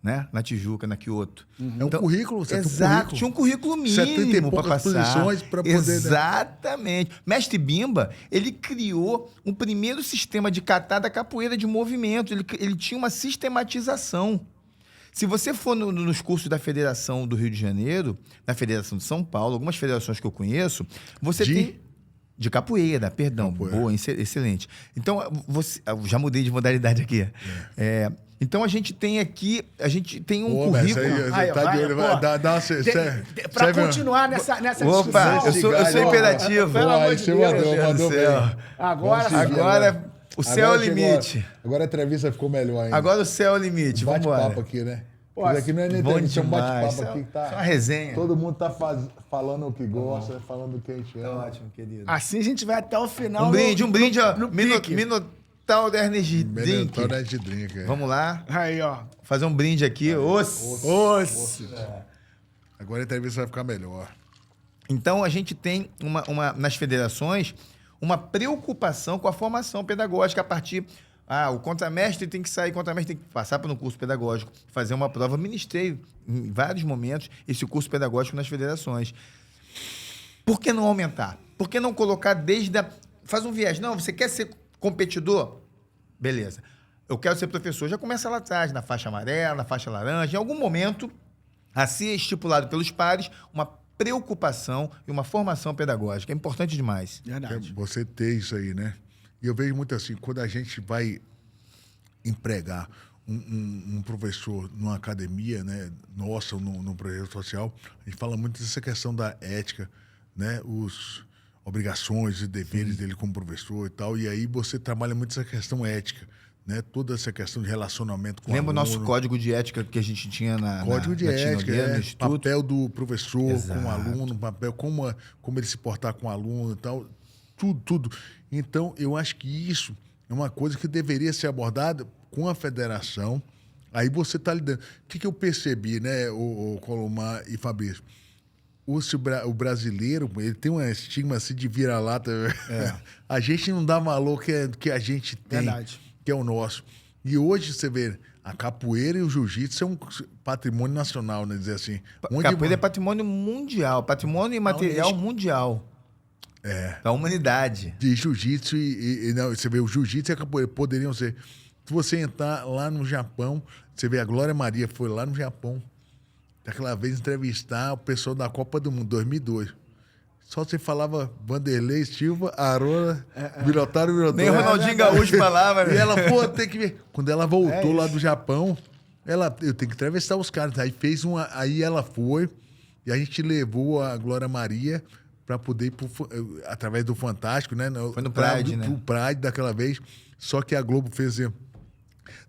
né? Na Tijuca, na Kyoto. É um currículo. Exato. Tinha um currículo mínimo para passar. Posições para poder... Exatamente. Né? Mestre Bimba, ele criou um primeiro sistema de kata da capoeira de movimento. Ele tinha uma sistematização. Se você for nos cursos da Federação do Rio de Janeiro, na Federação de São Paulo, algumas federações que eu conheço, você tem... De capoeira, perdão. Capoeira. Boa, excelente. Então, já mudei de modalidade aqui. Então, a gente tem um currículo... Para continuar nessa discussão... Opa, eu sou imperativo. Pelo amor de Deus. Mandou bem. Agora o céu é o limite. Agora a entrevista ficou melhor ainda. Agora o céu é o limite. Vamos embora. Bate-papo aqui, né? Isso aqui não é nem entrevista, é um bate-papo aqui. Tá, é uma resenha. Todo mundo tá falando o que gosta, falando o que a gente ama. Ótimo, querido. Assim a gente vai até o final. Um brinde, ó. Minotauro Energy Drink. Minotauro Energy Drink, Vamos lá. Aí, ó. Fazer um brinde aqui. Osso. Agora a entrevista vai ficar melhor. Então, a gente tem nas federações uma preocupação com a formação pedagógica a partir... o contramestre tem que sair, tem que passar por um curso pedagógico, fazer uma prova. Ministrei, em vários momentos, esse curso pedagógico nas federações. Por que não aumentar? Por que não colocar faz um viés. Não, você quer ser competidor? Beleza. Eu quero ser professor. Já começa lá atrás, na faixa amarela, na faixa laranja. Em algum momento, a ser estipulado pelos pares, uma preocupação e uma formação pedagógica. É importante demais. Verdade. Você ter isso aí, né? E eu vejo muito assim, quando a gente vai empregar um professor numa academia, né, nossa, num projeto social, a gente fala muito dessa questão da ética, né, obrigações e deveres dele como professor e tal, e aí você trabalha muito essa questão ética, né, toda essa questão de relacionamento com o aluno. Lembra o nosso código de ética que a gente tinha Código de ética, no Instituto? Papel do professor. Exato. Com o aluno, papel, como ele se portar com o aluno e tal, tudo. Então, eu acho que isso é uma coisa que deveria ser abordada com a federação. Aí você está lidando. O que eu percebi, né, o Colomar e Fabrício? o brasileiro, ele tem um estigma assim de vira-lata. A gente não dá valor que a gente tem, Verdade. que é o nosso. E hoje, você vê, a capoeira e o jiu-jitsu são um patrimônio nacional, né? Dizer assim. Capoeira é patrimônio mundial, patrimônio imaterial mundial. Da humanidade. De jiu-jitsu não, você vê, o jiu-jitsu e a capoeira poderiam ser... Se você entrar lá no Japão, você vê, a Glória Maria foi lá no Japão, daquela vez entrevistar o pessoal da Copa do Mundo, 2002. Só você falava Vanderlei, Silva, Arona, Virotário. Nem Ronaldinho Gaúcho falava, né? E ela, tem que ver. Quando ela voltou lá do Japão, eu tenho que entrevistar os caras. Aí ela foi, e a gente levou a Glória Maria para poder ir através do Fantástico, né? Foi no Pride, né? Pro Pride daquela vez. Só que a Globo fez assim,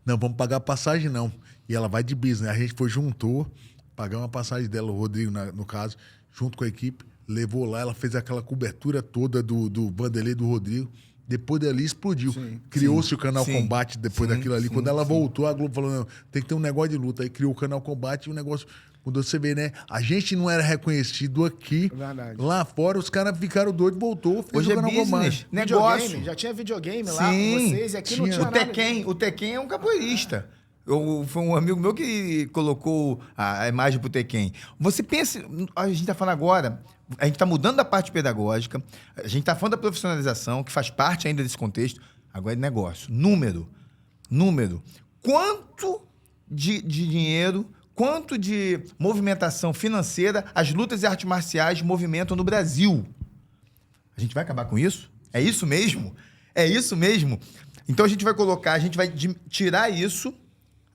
não, vamos pagar passagem não. E ela vai de business. A gente juntou, pagamos a passagem dela, o Rodrigo, no caso, junto com a equipe, levou lá, ela fez aquela cobertura toda do Vanderlei, do Rodrigo. Depois dali explodiu. Criou-se o Canal Combate depois daquilo ali. Quando ela voltou, a Globo falou, não, tem que ter um negócio de luta. Aí criou o Canal Combate e o negócio... Quando você vê, né? A gente não era reconhecido aqui. Verdade. Lá fora, os caras ficaram doidos, voltou, fez Hoje o Canal business, Combate. Negócio. Já tinha videogame lá com vocês e aqui não tinha nada. O Tekken é um capoeirista. Foi um amigo meu que colocou a imagem pro Tekken. Você pensa... A gente tá falando agora... A gente tá mudando a parte pedagógica. A gente tá falando da profissionalização, que faz parte ainda desse contexto. Agora é negócio. Número. Quanto de dinheiro... Quanto de movimentação financeira as lutas e artes marciais movimentam no Brasil? A gente vai acabar com isso? É isso mesmo? É isso mesmo? Então a gente vai tirar isso.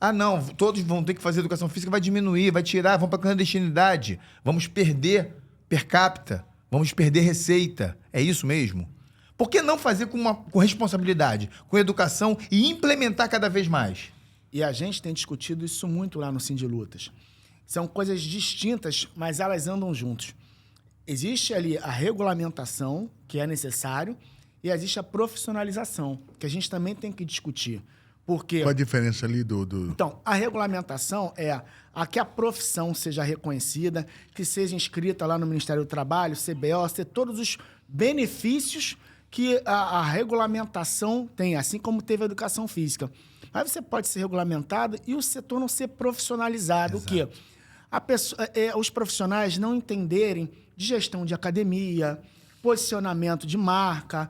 Ah, não, todos vão ter que fazer educação física, vai diminuir, vai tirar, vamos para a clandestinidade. Vamos perder per capita, vamos perder receita. É isso mesmo? Por que não fazer com responsabilidade, com educação e implementar cada vez mais? E a gente tem discutido isso muito lá no Sim de Lutas. São coisas distintas, mas elas andam juntos. Existe ali a regulamentação, que é necessário, e existe a profissionalização, que a gente também tem que discutir. Porque... Qual a diferença ali Então, a regulamentação é que a profissão seja reconhecida, que seja inscrita lá no Ministério do Trabalho, CBO, ter todos os benefícios que a regulamentação tem, assim como teve a educação física. Mas você pode ser regulamentado e o setor não ser profissionalizado. Exato. O quê? Os profissionais não entenderem de gestão de academia, posicionamento de marca,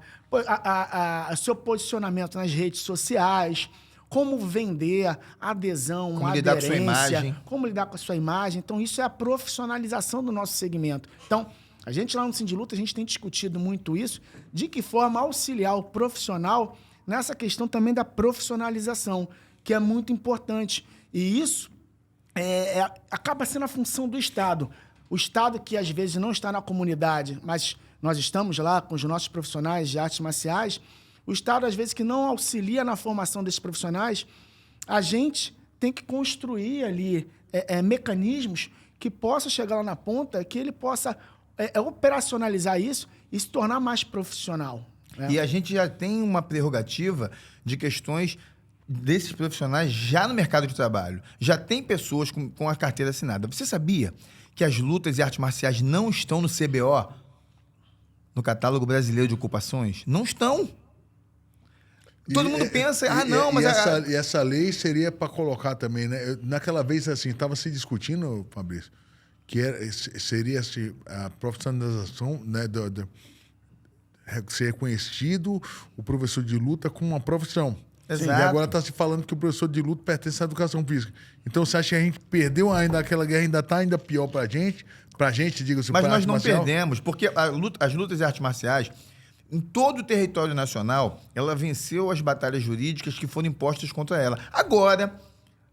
seu posicionamento nas redes sociais, como vender, adesão, como lidar com a sua imagem. Como lidar com a sua imagem. Então, isso é a profissionalização do nosso segmento. Então, a gente lá no Sim de Luta, a gente tem discutido muito isso, de que forma auxiliar o profissional nessa questão também da profissionalização, que é muito importante. E isso acaba sendo a função do Estado. O Estado que, às vezes, não está na comunidade, mas nós estamos lá com os nossos profissionais de artes marciais, o Estado, às vezes, que não auxilia na formação desses profissionais, a gente tem que construir ali mecanismos que possam chegar lá na ponta, que ele possa operacionalizar isso e se tornar mais profissional. E a gente já tem uma prerrogativa de questões desses profissionais já no mercado de trabalho. Já tem pessoas com a carteira assinada. Você sabia que as lutas e artes marciais não estão no CBO, no Catálogo Brasileiro de Ocupações? Não estão. Todo mundo pensa, mas... E essa lei seria para colocar também, né? Naquela vez, assim, estava se discutindo, Fabrício, que seria assim, a profissionalização, né, ser reconhecido o professor de luta como uma profissão. Exato. E agora está se falando que o professor de luta pertence à educação física. Então, você acha que a gente perdeu ainda aquela guerra, ainda está ainda pior para a gente, diga-se, mas nós não perdemos, porque as lutas e artes marciais, em todo o território nacional, ela venceu as batalhas jurídicas que foram impostas contra ela. Agora,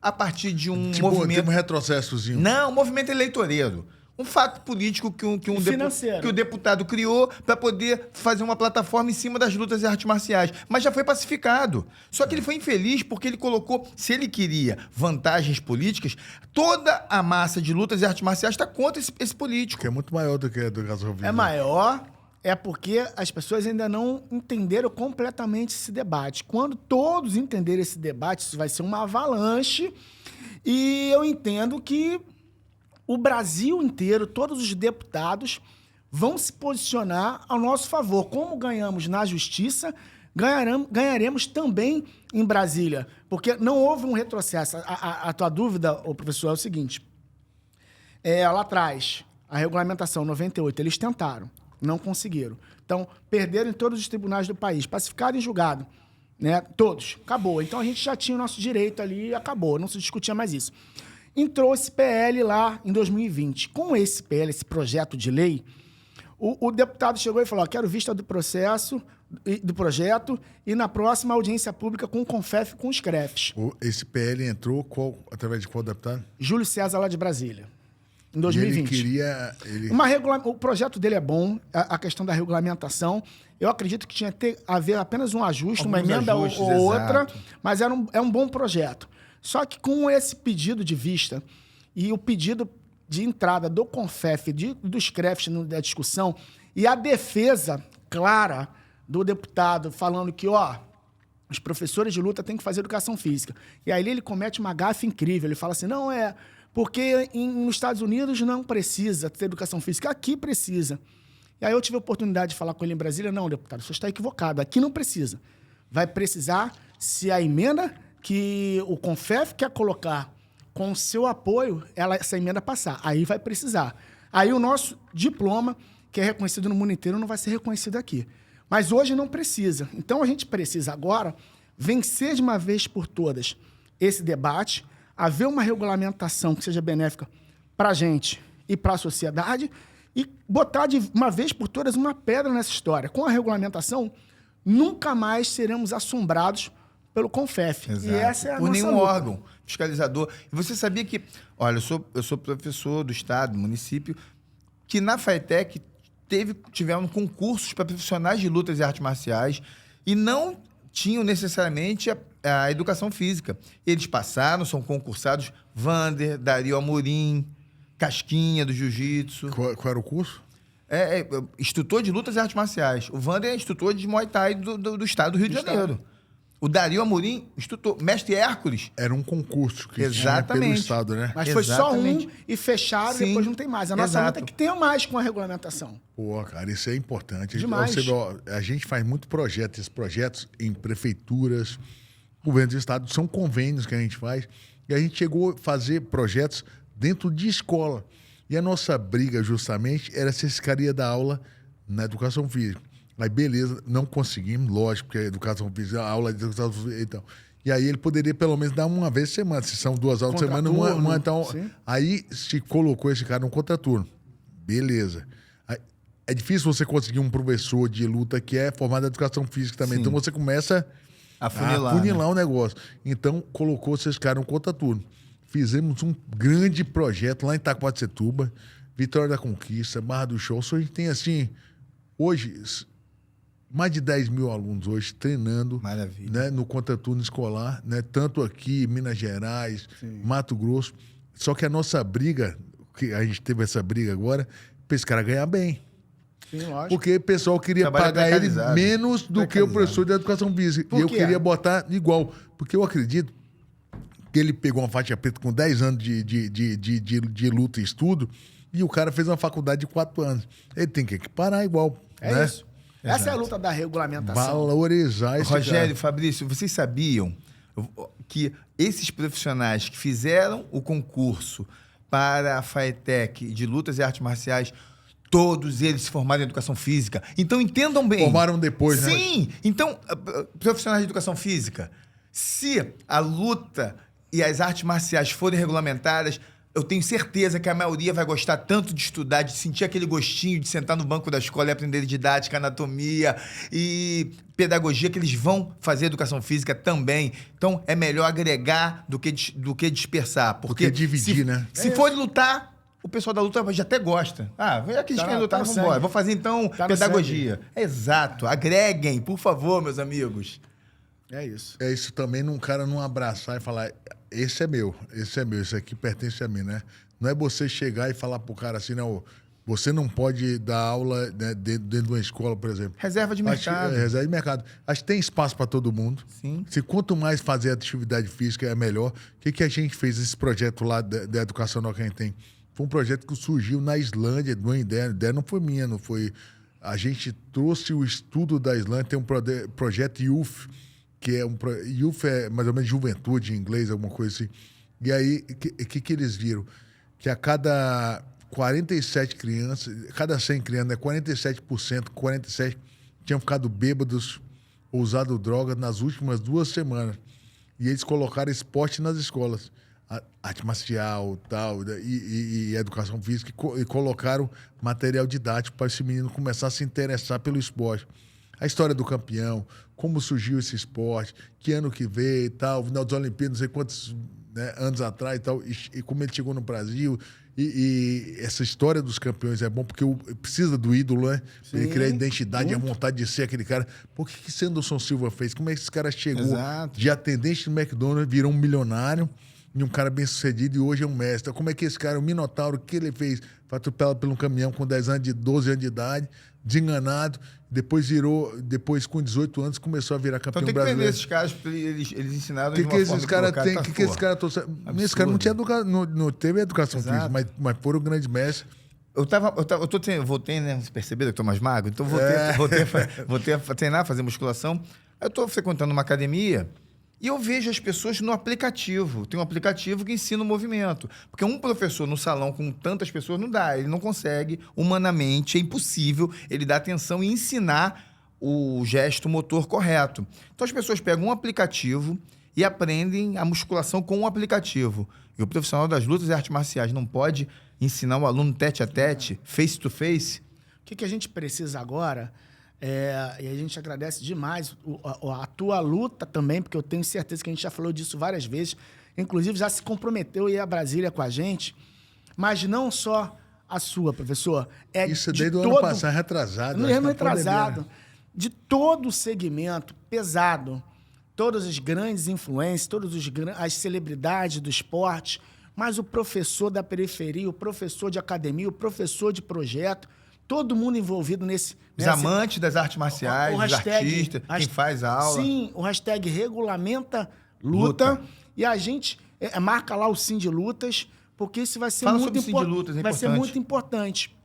a partir de um movimento... Tipo um retrocessozinho. Não, um movimento eleitoreiro. Um fato político que o deputado criou para poder fazer uma plataforma em cima das lutas e artes marciais. Mas já foi pacificado. Só que ele foi infeliz porque ele colocou, se ele queria vantagens políticas, toda a massa de lutas e artes marciais está contra esse político. Que é muito maior do que a educação física. É maior, porque as pessoas ainda não entenderam completamente esse debate. Quando todos entenderem esse debate, isso vai ser uma avalanche. E eu entendo que o Brasil inteiro, todos os deputados vão se posicionar ao nosso favor. Como ganhamos na justiça, ganharemos também em Brasília. Porque não houve um retrocesso. A tua dúvida, professor, é o seguinte. Lá atrás, a regulamentação 98, eles tentaram, não conseguiram. Então, perderam em todos os tribunais do país, pacificaram em julgado. Né? Todos. Acabou. Então, a gente já tinha o nosso direito ali e acabou. Não se discutia mais isso. Entrou esse PL lá em 2020. Com esse PL, esse projeto de lei, o deputado chegou e falou, quero vista do processo, do projeto, e na próxima audiência pública com o CONFEF e com os CREFs. Esse PL entrou através de qual deputado? Júlio César, lá de Brasília, em 2020. E ele queria... O projeto dele é bom, a questão da regulamentação. Eu acredito que tinha que haver apenas um ajuste, uma emenda ou outra, mas é um bom projeto. Só que com esse pedido de vista e o pedido de entrada do CONFEF, dos CREFs na discussão, e a defesa clara do deputado falando que, os professores de luta têm que fazer educação física. E aí ele comete uma gafe incrível. Ele fala assim, não porque nos Estados Unidos não precisa ter educação física, aqui precisa. E aí eu tive a oportunidade de falar com ele em Brasília, não, deputado, você está equivocado, aqui não precisa. Vai precisar se a emenda que o CONFEF quer colocar com o seu apoio, essa emenda passar. Aí vai precisar. Aí o nosso diploma, que é reconhecido no mundo inteiro, não vai ser reconhecido aqui. Mas hoje não precisa. Então a gente precisa agora vencer de uma vez por todas esse debate, haver uma regulamentação que seja benéfica para a gente e para a sociedade e botar de uma vez por todas uma pedra nessa história. Com a regulamentação, nunca mais seremos assombrados pelo CONFEF. Exato. E essa é a por nossa nenhum luta. órgão fiscalizador. E você sabia que... Olha, eu sou professor do estado, do município, que na FATEC tiveram concursos para profissionais de lutas e artes marciais e não tinham necessariamente a educação física. Eles passaram, são concursados, Vander, Dario Amorim, Casquinha, do Jiu-Jitsu. Qual era o curso? Instrutor de lutas e artes marciais. O Vander é instrutor de Muay Thai do estado do Rio de Janeiro. O Dario Amorim, instrutor, mestre Hércules. Era um concurso que Exatamente. tinha pelo estado, né? Mas foi só Exatamente. um e fecharam, Sim. depois não tem mais. A nossa Exato. luta é que tenha mais com a regulamentação. Pô, cara, isso é importante. Demais. A gente faz muito projeto, esses projetos em prefeituras, governos do estado, são convênios que a gente faz, e a gente chegou a fazer projetos dentro de escola. E a nossa briga, justamente, era se esse cara ia dar aula na educação física. Aí, beleza, não conseguimos, lógico, porque a educação física, a aula de educação física e tal. E aí ele poderia, pelo menos, dar uma vez por semana. Se são 2 aulas por semana, uma então... Sim. Aí se colocou esse cara no contraturno. Beleza. Aí, é difícil você conseguir um professor de luta que é formado em educação física também. Sim. Então você começa a funilar o negócio. Então colocou esse cara no contraturno. Fizemos um grande projeto lá em Itacoaticetuba, Vitória da Conquista, Barra do Show. Só a gente tem assim, hoje... mais de 10 mil alunos hoje treinando, né, no contraturno escolar, né, tanto aqui em Minas Gerais, sim, Mato Grosso. Só que a nossa briga, que a gente teve essa briga agora, para esse cara ganhar bem. Sim, lógico. Porque o pessoal queria pagar ele menos do que o professor de educação física. E eu queria botar igual. Porque eu acredito que ele pegou uma faixa preta com 10 anos de luta e estudo e o cara fez uma faculdade de 4 anos. Ele tem que equiparar igual. É, né? Isso. Exato. Essa é a luta da regulamentação. Valorizar esse Rogério, cara. Fabrício, vocês sabiam que esses profissionais que fizeram o concurso para a FATEC de lutas e artes marciais, todos eles se formaram em educação física? Então, entendam bem. Formaram depois, né? Sim! Então, profissionais de educação física, se a luta e as artes marciais forem regulamentadas, eu tenho certeza que a maioria vai gostar tanto de estudar, de sentir aquele gostinho de sentar no banco da escola e aprender didática, anatomia e pedagogia, que eles vão fazer educação física também. Então, é melhor agregar do que dispersar. Porque dividir, né? Se for lutar, o pessoal da luta já até gosta. Já que a gente quer lutar, vamos embora. Vou fazer, então, pedagogia. Exato. Agreguem, por favor, meus amigos. É isso. É isso também, um cara não abraçar e falar, esse é meu, esse aqui pertence a mim, né? Não é você chegar e falar pro cara assim, não, você não pode dar aula, né, dentro de uma escola, por exemplo. Reserva de mercado. Reserva de mercado. Acho que tem espaço para todo mundo. Sim. Se quanto mais fazer atividade física é melhor. O que a gente fez, esse projeto lá da educacional que a gente tem? Foi um projeto que surgiu na Islândia, uma ideia não foi minha, não foi... A gente trouxe o estudo da Islândia, tem um projeto Youth, que é Youth é mais ou menos juventude em inglês, alguma coisa assim. E aí, o que eles viram? Que a cada 47 crianças, cada 100 crianças, 47% tinham ficado bêbados ou usado drogas nas últimas 2 semanas. E eles colocaram esporte nas escolas. Arte marcial tal, e educação física, e colocaram material didático para esse menino começar a se interessar pelo esporte. A história do campeão, como surgiu esse esporte, que ano que veio e tal, final das Olimpíadas, não sei quantos, né, anos atrás e tal, e como ele chegou no Brasil. E essa história dos campeões é bom porque precisa do ídolo, né? Sim, ele cria a identidade, a vontade de ser aquele cara. Por que Anderson Silva fez? Como é que esse cara chegou de atendente do McDonald's, virou um milionário e um cara bem sucedido e hoje é um mestre? Como é que esse cara, o Minotauro, o que ele fez? Foi atropelado por um caminhão com 12 anos de idade, desenganado, depois com 18 anos começou a virar campeão brasileiro. Então tem que prender esses caras, eles ensinaram de uma forma esses caras têm, que esses caras estão... Esse cara não tinha não teve educação física, mas foram grandes mestres. Voltei, né? Vocês perceberam que eu tô mais magro? Então voltei a treinar, fazer musculação. Eu tô frequentando uma academia e eu vejo as pessoas no aplicativo. Tem um aplicativo que ensina o movimento. Porque um professor no salão com tantas pessoas não dá. Ele não consegue, humanamente, é impossível ele dar atenção e ensinar o gesto motor correto. Então as pessoas pegam um aplicativo e aprendem a musculação com um aplicativo. E o profissional das lutas e artes marciais não pode ensinar o aluno tete a tete, face to face. O que a gente precisa agora... e a gente agradece demais a tua luta também, porque eu tenho certeza que a gente já falou disso várias vezes, inclusive já se comprometeu a ir a Brasília com a gente, mas não só a sua, professor. Isso desde o ano passado, retrasado. No ano retrasado, de todo o segmento pesado, todas as grandes influências, as celebridades do esporte, mas o professor da periferia, o professor de academia, o professor de projeto, todo mundo envolvido nesse... Os amantes das artes marciais, os artistas, quem faz a aula. Sim, o hashtag regulamenta luta. E a gente marca lá o Sim de Lutas, porque isso vai ser muito importante. Vai ser muito importante.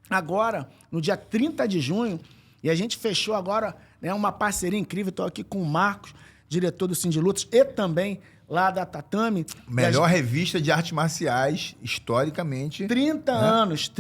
Agora, no dia 30 de junho, e a gente fechou agora, né, uma parceria incrível. Estou aqui com o Marcos, diretor do Sim de Lutas, e também lá da Tatame. Melhor revista de artes marciais, historicamente. 30 anos...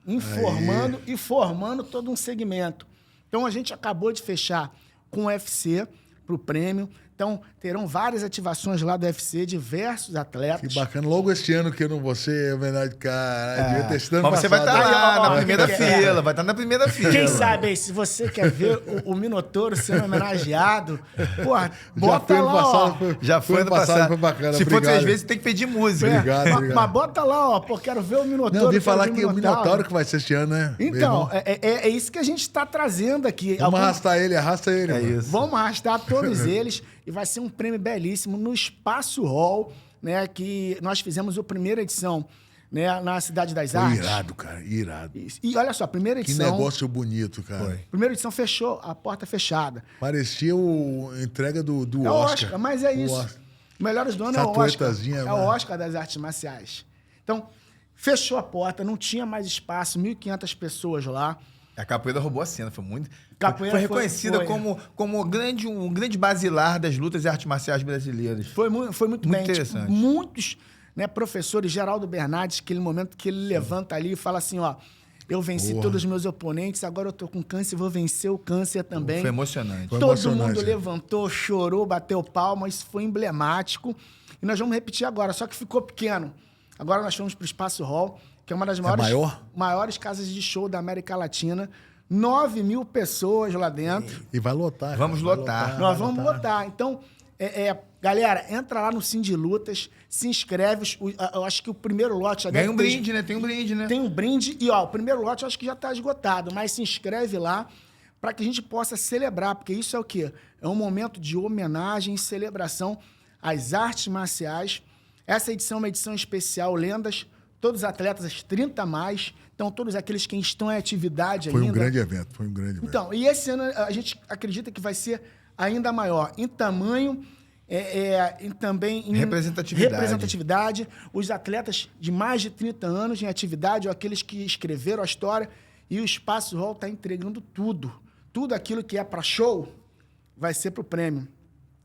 informando e formando todo um segmento. Então, a gente acabou de fechar com o UFC para o prêmio. Então, terão várias ativações lá do UFC, diversos atletas. Que bacana. Logo este ano que eu não vou ser homenagem, cara. Mas você vai estar lá na primeira fila. Vai estar na primeira fila. Quem sabe aí, se você quer ver o Minotauro sendo homenageado, porra, bota lá, Já foi ano passado. Foi bacana. Se for 3 vezes, tem que pedir música. Obrigado. Mas bota lá, ó, pô, quero ver o Minotauro. Não, vim falar que é o Minotauro que vai ser este ano, né? Então, é isso que a gente está trazendo aqui. Vamos arrasta ele. É isso. Vamos arrastar todos eles. E vai ser um prêmio belíssimo no Espaço Hall, né? Que nós fizemos a primeira edição, né, na Cidade das Artes. Irado, cara, irado. E olha só, a primeira edição... Que negócio bonito, cara. Foi. Primeira edição fechou, a porta fechada. Parecia a entrega do Oscar. Mas é isso. Melhores do ano é o Oscar. É o Oscar das artes marciais. Então, fechou a porta, não tinha mais espaço, 1.500 pessoas lá. A capoeira roubou a cena, foi reconhecida como um grande basilar das lutas e artes marciais brasileiras. Foi muito bem. Interessante. Tipo, muitos, né, professores, Geraldo Bernardes, aquele momento que ele levanta ali e fala assim, ó, eu venci todos os meus oponentes, agora eu tô com câncer, vou vencer o câncer também. Foi emocionante. Todo mundo levantou, chorou, bateu palma, isso foi emblemático. E nós vamos repetir agora, só que ficou pequeno. Agora nós fomos para o Espaço Hall, que é uma das maiores casas de show da América Latina. 9.000 pessoas lá dentro. E vai lotar. Vamos lotar. Nós vamos lotar. Então, galera, entra lá no Sim de Lutas, se inscreve. Eu acho que o primeiro lote já deve ter... brinde, né? Tem um brinde, né? Tem um brinde. E, ó, o primeiro lote eu acho que já está esgotado. Mas se inscreve lá para que a gente possa celebrar. Porque isso é o quê? É um momento de homenagem e celebração às artes marciais. Essa edição é uma edição especial, lendas. Todos os atletas, as 30 a mais. Então, todos aqueles que estão em atividade ainda. Foi um grande evento. Então, e esse ano a gente acredita que vai ser ainda maior em tamanho e também em representatividade. Os atletas de mais de 30 anos em atividade, ou aqueles que escreveram a história, e o Espaço Hall está entregando tudo. Tudo aquilo que é para show vai ser para o prêmio.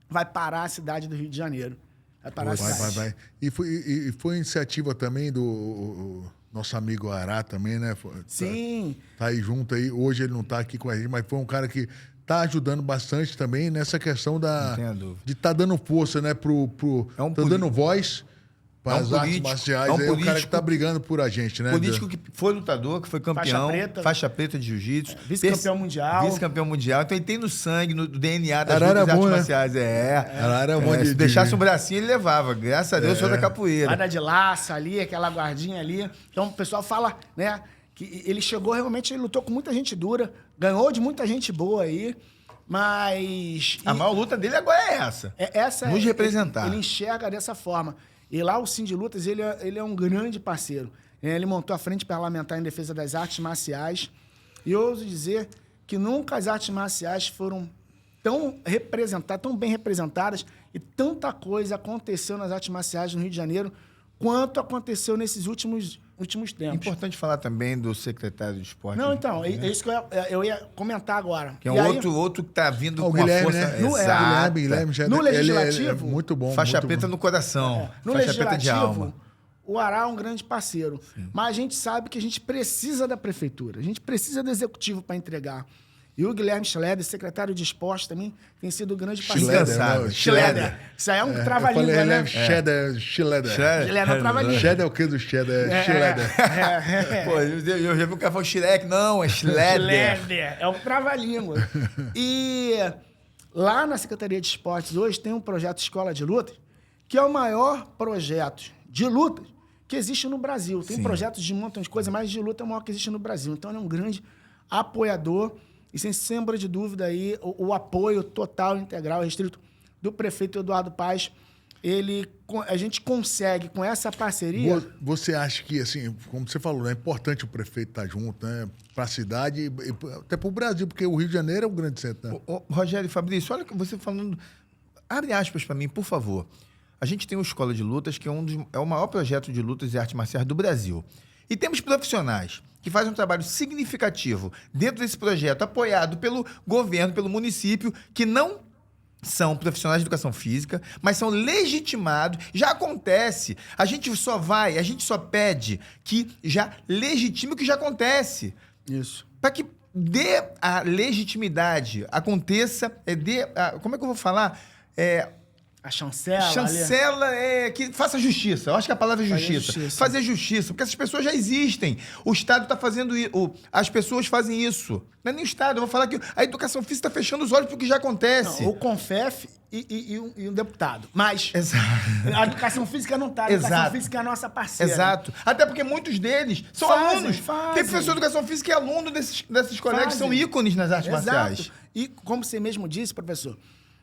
Vai parar a cidade do Rio de Janeiro. Vai parar a cidade. Vai. E foi iniciativa também do nosso amigo Ará também, né? Sim. Tá aí junto aí. Hoje ele não tá aqui com a gente, mas foi um cara que tá ajudando bastante também nessa questão de tá dando força, né? Tá dando voz para as artes marciais. É um cara que tá brigando por a gente, né? Político que foi lutador, que foi campeão. Faixa preta de jiu-jitsu. Vice-campeão mundial. Vice-campeão mundial. Então ele tem no sangue, no DNA das artes marciais. Arara é bom se deixasse um bracinho, ele levava. Graças a Deus, sou da capoeira. Guarda de laço ali, aquela guardinha ali. Então o pessoal fala, né? Que ele chegou realmente, ele lutou com muita gente dura, ganhou de muita gente boa aí. Mas... A maior luta dele agora é essa. Nos representar. Ele enxerga dessa forma. E lá o Sim de Lutas, ele é um grande parceiro. Ele montou a Frente Parlamentar em Defesa das Artes Marciais. E eu ouso dizer que nunca as artes marciais foram tão bem representadas e tanta coisa aconteceu nas artes marciais no Rio de Janeiro quanto aconteceu nesses últimos tempos. Importante falar também do secretário de esporte. Não, então, é isso que eu ia comentar agora. Que é outro que está vindo com Guilherme, uma força... Né? Guilherme já no Legislativo... É muito bom. Faixa preta no coração. No faixa Legislativo, preta de alma. O Ará é um grande parceiro. Sim. Mas a gente sabe que a gente precisa da prefeitura. A gente precisa do executivo para entregar. E o Guilherme Schleder, secretário de esporte, também tem sido um grande parceiro. Schleder. Isso aí é um trava-língua, né? Schleder. Schleder é um trava-língua. Schleder é o que do Schleder? Schleder. Pô, eu já vi o cara falando Shrek. Não, é Schleder. Schleder. É um trava-língua. E lá na Secretaria de Esportes hoje tem um projeto Escola de Lutas, que é o maior projeto de lutas que existe no Brasil. Tem projetos de um montão de coisa, mas de luta é o maior que existe no Brasil. Então, ele é um grande apoiador e, sem sombra de dúvida, aí, o apoio total, integral, restrito do prefeito Eduardo Paes. A gente consegue, com essa parceria... Você acha que, assim, como você falou, é importante o prefeito estar junto, né? Para a cidade e até para o Brasil, porque o Rio de Janeiro é um grande centro. Né? Rogério e Fabrício, olha que você falando... Abre aspas para mim, por favor. A gente tem o Escola de Lutas, que é o maior projeto de lutas e artes marciais do Brasil. E temos profissionais que fazem um trabalho significativo dentro desse projeto, apoiado pelo governo, pelo município, que não são profissionais de educação física, mas são legitimados. Já acontece. A gente só pede que já legitime o que já acontece. Isso. Para que dê a legitimidade, aconteça, como é que eu vou falar? A chancela. Chancela que faça justiça. Eu acho que a palavra é justiça. Fazer justiça. Porque essas pessoas já existem. O Estado está fazendo isso. As pessoas fazem isso. Não é nem o Estado. Eu vou falar que a educação física está fechando os olhos para o que já acontece. Não, o CONFEF e um deputado. Mas exato. A educação física não está. A educação física é a nossa parceira. Exato. Até porque muitos deles são alunos. Tem professor de educação física e aluno desses colegas que são ícones nas artes marciais. E como você mesmo disse, professor,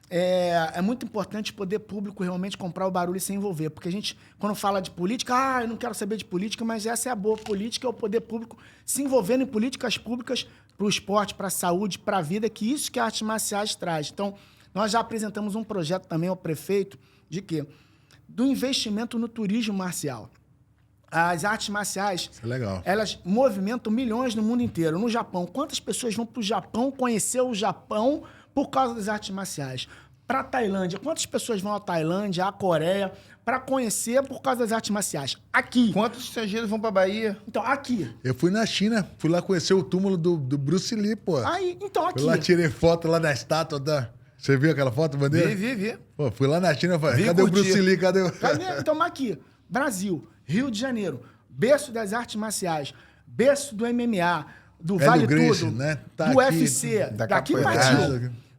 é muito importante o poder público realmente comprar o barulho e se envolver. Porque a gente, quando fala de política, eu não quero saber de política, mas essa é a boa política, é o poder público se envolvendo em políticas públicas para o esporte, para a saúde, para a vida, que isso que a artes marciais traz. Então, nós já apresentamos um projeto também ao prefeito de quê? Do investimento no turismo marcial. As artes marciais, elas movimentam milhões no mundo inteiro. No Japão, quantas pessoas vão para o Japão conhecer o Japão por causa das artes marciais? Para a Tailândia, quantas pessoas vão à Tailândia, à Coreia, para conhecer por causa das artes marciais? Aqui. Quantos estrangeiros vão para a Bahia? Então, aqui. Eu fui na China, fui lá conhecer o túmulo do Bruce Lee, pô. Aí, então, aqui. Fui lá, tirei foto lá na estátua da... Você viu aquela foto, Bandeira? Vi. Pô, fui lá na China, falei, cadê o Bruce Lee? Cadê? Então, aqui. Brasil, Rio de Janeiro, berço das artes marciais, berço do MMA, do Vale Gracie, Tudo, né? Tá do aqui, UFC.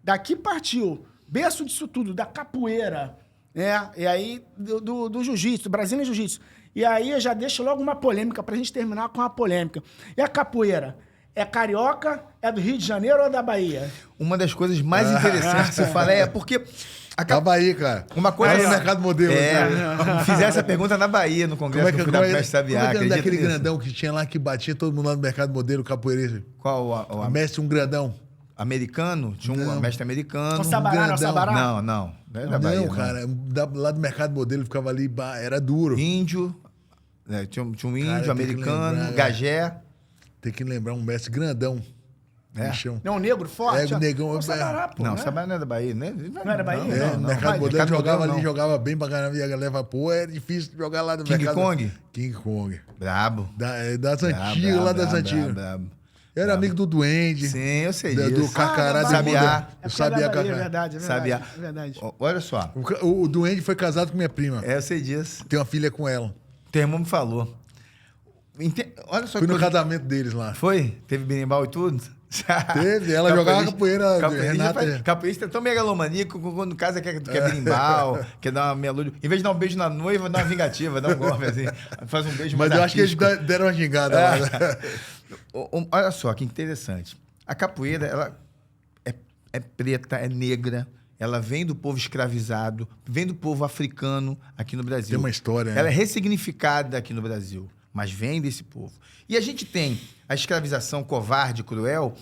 Daqui partiu. Berço disso tudo, da capoeira, né? E aí, do jiu-jitsu, Brasília Jiu-Jitsu. E aí, eu já deixo logo uma polêmica pra gente terminar com uma polêmica. E a capoeira? É carioca? É do Rio de Janeiro ou da Bahia? Uma das coisas mais interessantes que você fala é porque... Da Bahia, cara. Uma coisa no Mercado Modelo. Fizer essa pergunta na Bahia, no congresso que eu fui da Mestre Sabiá. Como é daquele grandão que tinha lá, que batia todo mundo lá no Mercado Modelo, capoeirista? Qual? O mestre, um grandão. americano, tinha um mestre americano. O Sabará, não, Sabará? Não. Não é da Bahia, não, cara. Lá do Mercado Modelo ficava ali, era duro. Índio, né? Tinha um índio, Cara, americano, Gagé. Tem que lembrar um mestre grandão. Não, um negro forte? O negão. O Sabará, pô. Não, o Sabará não é da Bahia, né? Não era Bahia? Não. Mercado Modelo jogava ali, jogava bem pra caramba. E a galera fala, pô, é difícil jogar lá no Mercado. King Kong? Brabo. Das antigas, lá das antigas. Brabo. Eu era amigo do Duende. Sim, eu sei disso. Do Cacará. Do Sabiá. É Sabiá Cacará. É verdade. Sabiá. É verdade. Olha só. O Duende foi casado com minha prima. Eu sei disso. Tem uma filha com ela. Teu irmão me falou. Olha só. Fui no casamento deles lá. Foi? Teve berimbau e tudo? Teve, ela jogava capoeira, Renata. Capoeirista é tão megalomaníaco, quando casa quer berimbau, quer dar uma meia-luz. Em vez de dar um beijo na noiva, dá uma vingativa, dá um golpe assim. Faz um beijo mais Mas eu acho que eles deram uma gingada lá. Olha só, que interessante. A capoeira, ela é preta, é negra, ela vem do povo escravizado, vem do povo africano aqui no Brasil. Tem uma história, né? Ela é ressignificada aqui no Brasil, mas vem desse povo. E a gente tem a escravização covarde, cruel,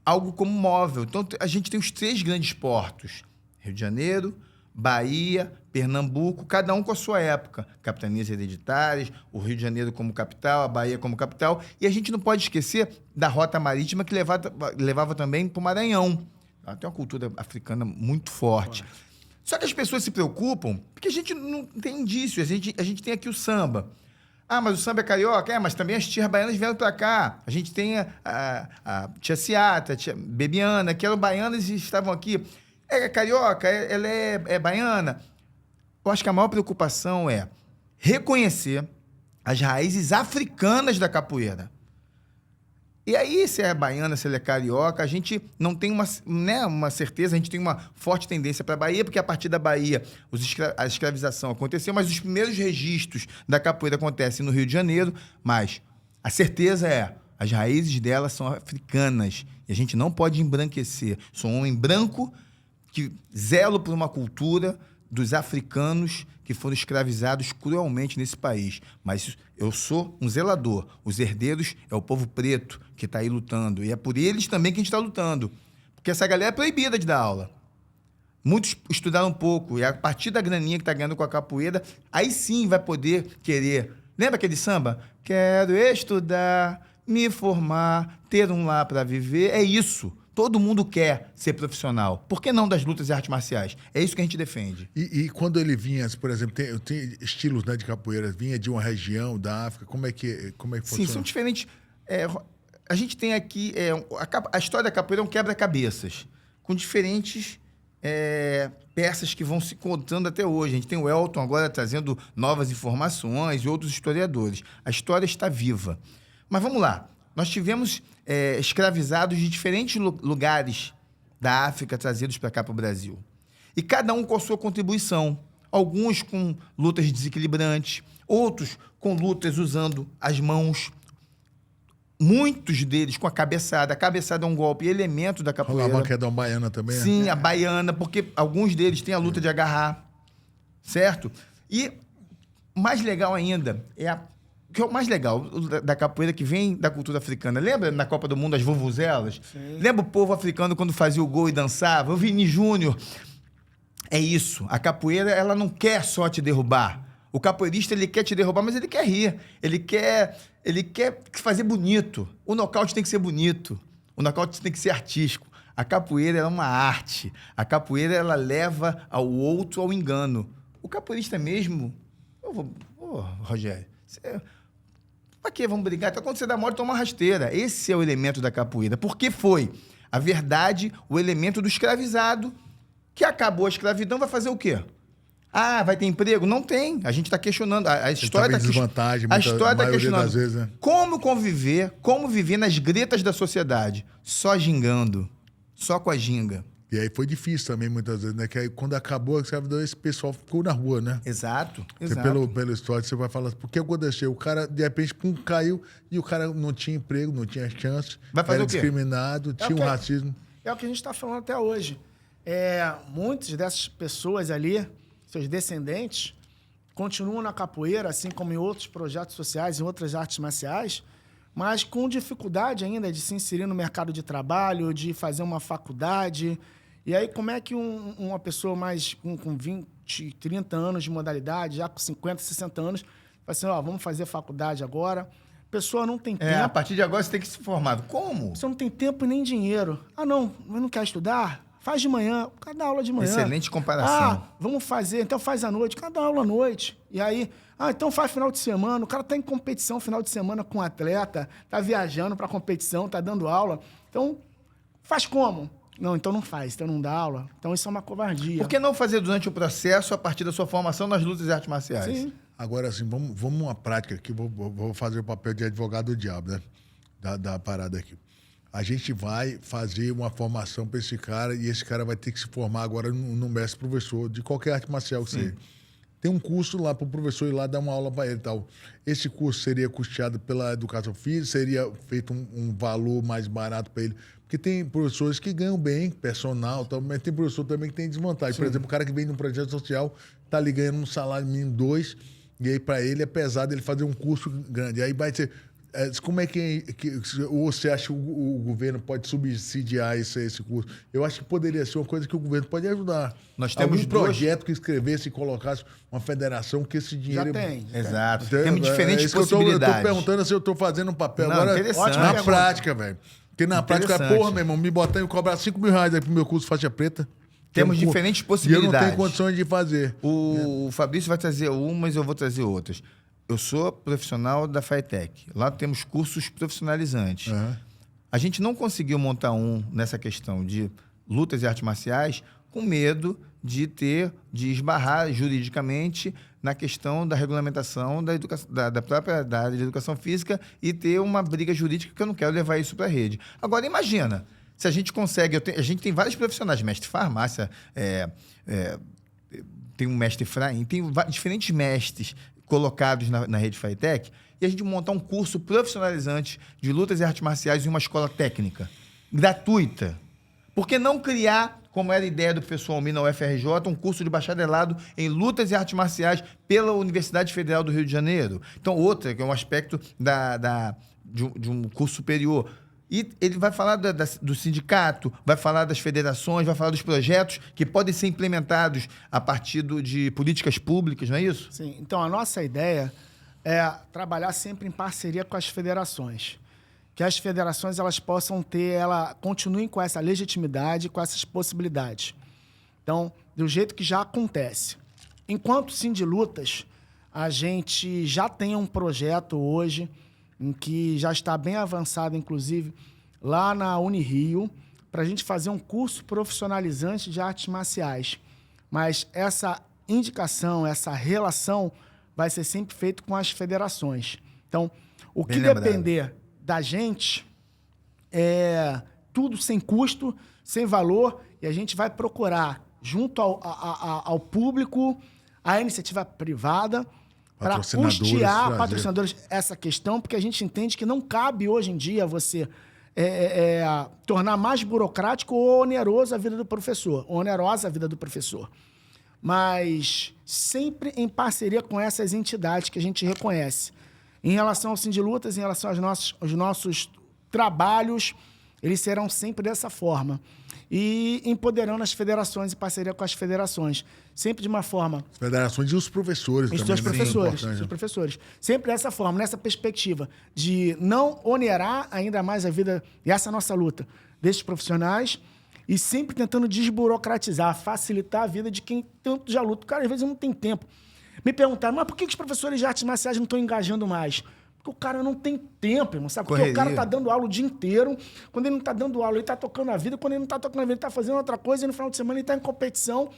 algo como móvel. Então, a gente tem os 3 grandes portos. Rio de Janeiro, Bahia, Pernambuco, cada um com a sua época. Capitanias hereditárias, o Rio de Janeiro como capital, a Bahia como capital. E a gente não pode esquecer da rota marítima que levava também para o Maranhão. Ela tem uma cultura africana muito forte. Só que as pessoas se preocupam porque a gente não tem indício. A gente tem aqui o samba. Ah, mas o samba é carioca? Mas também as tias baianas vieram para cá. A gente tem a tia Ciata, a tia Bebiana, que eram baianas e estavam aqui. É carioca? Ela é baiana? Eu acho que a maior preocupação é reconhecer as raízes africanas da capoeira. E aí, se é baiana, se ela é carioca, a gente não tem uma certeza, a gente tem uma forte tendência para a Bahia, porque a partir da Bahia a escravização aconteceu, mas os primeiros registros da capoeira acontecem no Rio de Janeiro, mas a certeza é, as raízes dela são africanas, e a gente não pode embranquecer. Sou um homem branco que zelo por uma cultura dos africanos que foram escravizados cruelmente nesse país. Mas eu sou um zelador. Os herdeiros é o povo preto que está aí lutando. E é por eles também que a gente está lutando. Porque essa galera é proibida de dar aula. Muitos estudaram um pouco. E a partir da graninha que está ganhando com a capoeira, aí sim vai poder querer. Lembra aquele samba? Quero estudar, me formar, ter um lar para viver. É isso. Todo mundo quer ser profissional. Por que não das lutas e artes marciais? É isso que a gente defende. E quando ele vinha, por exemplo, tem estilos, né, de capoeira, vinha de uma região da África, como é que funciona? Sim, são diferentes. A gente tem aqui... a história da capoeira é um quebra-cabeças, com diferentes peças que vão se contando até hoje. A gente tem o Elton agora trazendo novas informações e outros historiadores. A história está viva. Mas vamos lá. Nós tivemos escravizados de diferentes lugares da África trazidos para cá, para o Brasil. E cada um com a sua contribuição. Alguns com lutas desequilibrantes, outros com lutas usando as mãos. Muitos deles com a cabeçada. A cabeçada é um golpe elemento da capoeira. A queda baiana também, né? Sim, a baiana, porque alguns deles têm a luta de agarrar, certo? E mais legal ainda que é o mais legal da capoeira que vem da cultura africana. Lembra na Copa do Mundo as vuvuzelas? Sim. Lembra o povo africano quando fazia o gol e dançava? O Vini Júnior. É isso. A capoeira, ela não quer só te derrubar. O capoeirista, ele quer te derrubar, mas ele quer rir. Ele quer fazer bonito. O nocaute tem que ser bonito. O nocaute tem que ser artístico. A capoeira é uma arte. A capoeira, ela leva ao outro ao engano. O capoeirista mesmo... Rogério, pra que vamos brigar? Então, quando você dá mole, toma uma rasteira. Esse é o elemento da capoeira. Porque foi, a verdade, o elemento do escravizado, que acabou a escravidão, vai fazer o quê? Ah, vai ter emprego? Não tem. A gente está questionando. A história está desvantagem. A história está questionando. Das vezes, né? Como conviver, como viver nas gretas da sociedade? Só gingando. Só com a ginga. E aí foi difícil também, muitas vezes, né? Que aí, quando acabou a escravidão, esse pessoal ficou na rua, né? Exato. Pela história, você vai falar, por que aconteceu? O cara, de repente, caiu e o cara não tinha emprego, não tinha chance. Vai fazer era o quê? Discriminado, tinha um racismo. É o que a gente está falando até hoje. Muitas dessas pessoas ali, seus descendentes, continuam na capoeira, assim como em outros projetos sociais, em outras artes marciais, mas com dificuldade ainda de se inserir no mercado de trabalho, de fazer uma faculdade. E aí, como é que uma pessoa mais com 20, 30 anos de modalidade, já com 50, 60 anos, fala assim, vamos fazer faculdade agora. A pessoa não tem tempo. A partir de agora você tem que se formar. Como? Você não tem tempo e nem dinheiro. Não, mas não quer estudar? Faz de manhã, cada aula de manhã. Excelente comparação. Vamos fazer, então faz à noite, cada aula à noite. E aí, então faz final de semana. O cara tá em competição final de semana com um atleta, tá viajando para competição, tá dando aula. Então, faz como? Não, então não faz, então não dá aula. Então isso é uma covardia. Por que não fazer durante o processo, a partir da sua formação nas lutas e artes marciais? Sim. Agora, assim, vamos uma prática aqui. Vou fazer o papel de advogado do diabo, né? Da parada aqui. A gente vai fazer uma formação para esse cara e esse cara vai ter que se formar agora no mestre professor de qualquer arte marcial que seja. Tem um curso lá para o professor ir lá dar uma aula para ele e tal. Esse curso seria custeado pela educação física? Seria feito um valor mais barato para ele? Porque tem professores que ganham bem, personal, tal, mas tem professor também que tem desvantagem. Sim. Por exemplo, o cara que vem de um projeto social está ali ganhando um salário mínimo 2, e aí para ele é pesado ele fazer um curso grande. Aí vai ser... Como é que ou você acha que o governo pode subsidiar esse curso? Eu acho que poderia ser uma coisa que o governo pode ajudar. Nós temos algum projeto que escrevesse e colocasse uma federação que esse dinheiro... Já tem. Exato. Temos diferentes possibilidades. Eu estou perguntando se eu estou fazendo um papel agora interessante. na prática, velho. Porque na prática, porra, meu irmão, me botar e cobrar R$5 mil aí pro meu curso faixa preta. Temos diferentes possibilidades. E eu não tenho condições de fazer. O Fabrício vai trazer umas, eu vou trazer outras. Eu sou profissional da FATEC. Lá temos cursos profissionalizantes. Uhum. A gente não conseguiu montar nessa questão de lutas e artes marciais com medo de esbarrar juridicamente na questão da regulamentação da própria área de educação física e ter uma briga jurídica que eu não quero levar isso para a rede. Agora, imagina, se a gente consegue... a gente tem vários profissionais, mestre de farmácia, tem um mestre Efraim, tem diferentes mestres colocados na rede FATEC, e a gente montar um curso profissionalizante de lutas e artes marciais em uma escola técnica, gratuita. Por que não criar, como era a ideia do professor Almir na UFRJ, um curso de bacharelado em lutas e artes marciais pela Universidade Federal do Rio de Janeiro? Então, outra, que é um aspecto de um curso superior. E ele vai falar do sindicato, vai falar das federações, vai falar dos projetos que podem ser implementados a partir de políticas públicas, não é isso? Sim. Então, a nossa ideia é trabalhar sempre em parceria com as federações. Que as federações elas possam continuem com essa legitimidade, com essas possibilidades. Então, do jeito que já acontece. Enquanto Sindilutas, a gente já tem um projeto hoje em que já está bem avançado, inclusive, lá na Unirio, para a gente fazer um curso profissionalizante de artes marciais. Mas essa indicação, essa relação vai ser sempre feita com as federações. Então, o que depender da gente é tudo sem custo, sem valor, e a gente vai procurar, junto ao público, a iniciativa privada, para custear patrocinadores essa questão, porque a gente entende que não cabe hoje em dia você tornar mais burocrático ou onerosa a vida do professor. Mas sempre em parceria com essas entidades que a gente reconhece. Em relação ao Sindilutas, em relação aos nossos trabalhos, eles serão sempre dessa forma. E empoderando as federações, em parceria com as federações. Sempre de uma forma... As federações e os professores também. Os professores. Sempre dessa forma, nessa perspectiva de não onerar ainda mais a vida, e essa é a nossa luta, desses profissionais, e sempre tentando desburocratizar, facilitar a vida de quem tanto já luta. Cara, às vezes não tem tempo. Me perguntaram, mas por que os professores de artes marciais não estão engajando mais? Porque o cara não tem tempo, irmão, sabe? Porque o cara tá dando aula o dia inteiro. Quando ele não tá dando aula, ele tá tocando a vida. Quando ele não tá tocando a vida, ele tá fazendo outra coisa. E no final de semana ele tá em competição.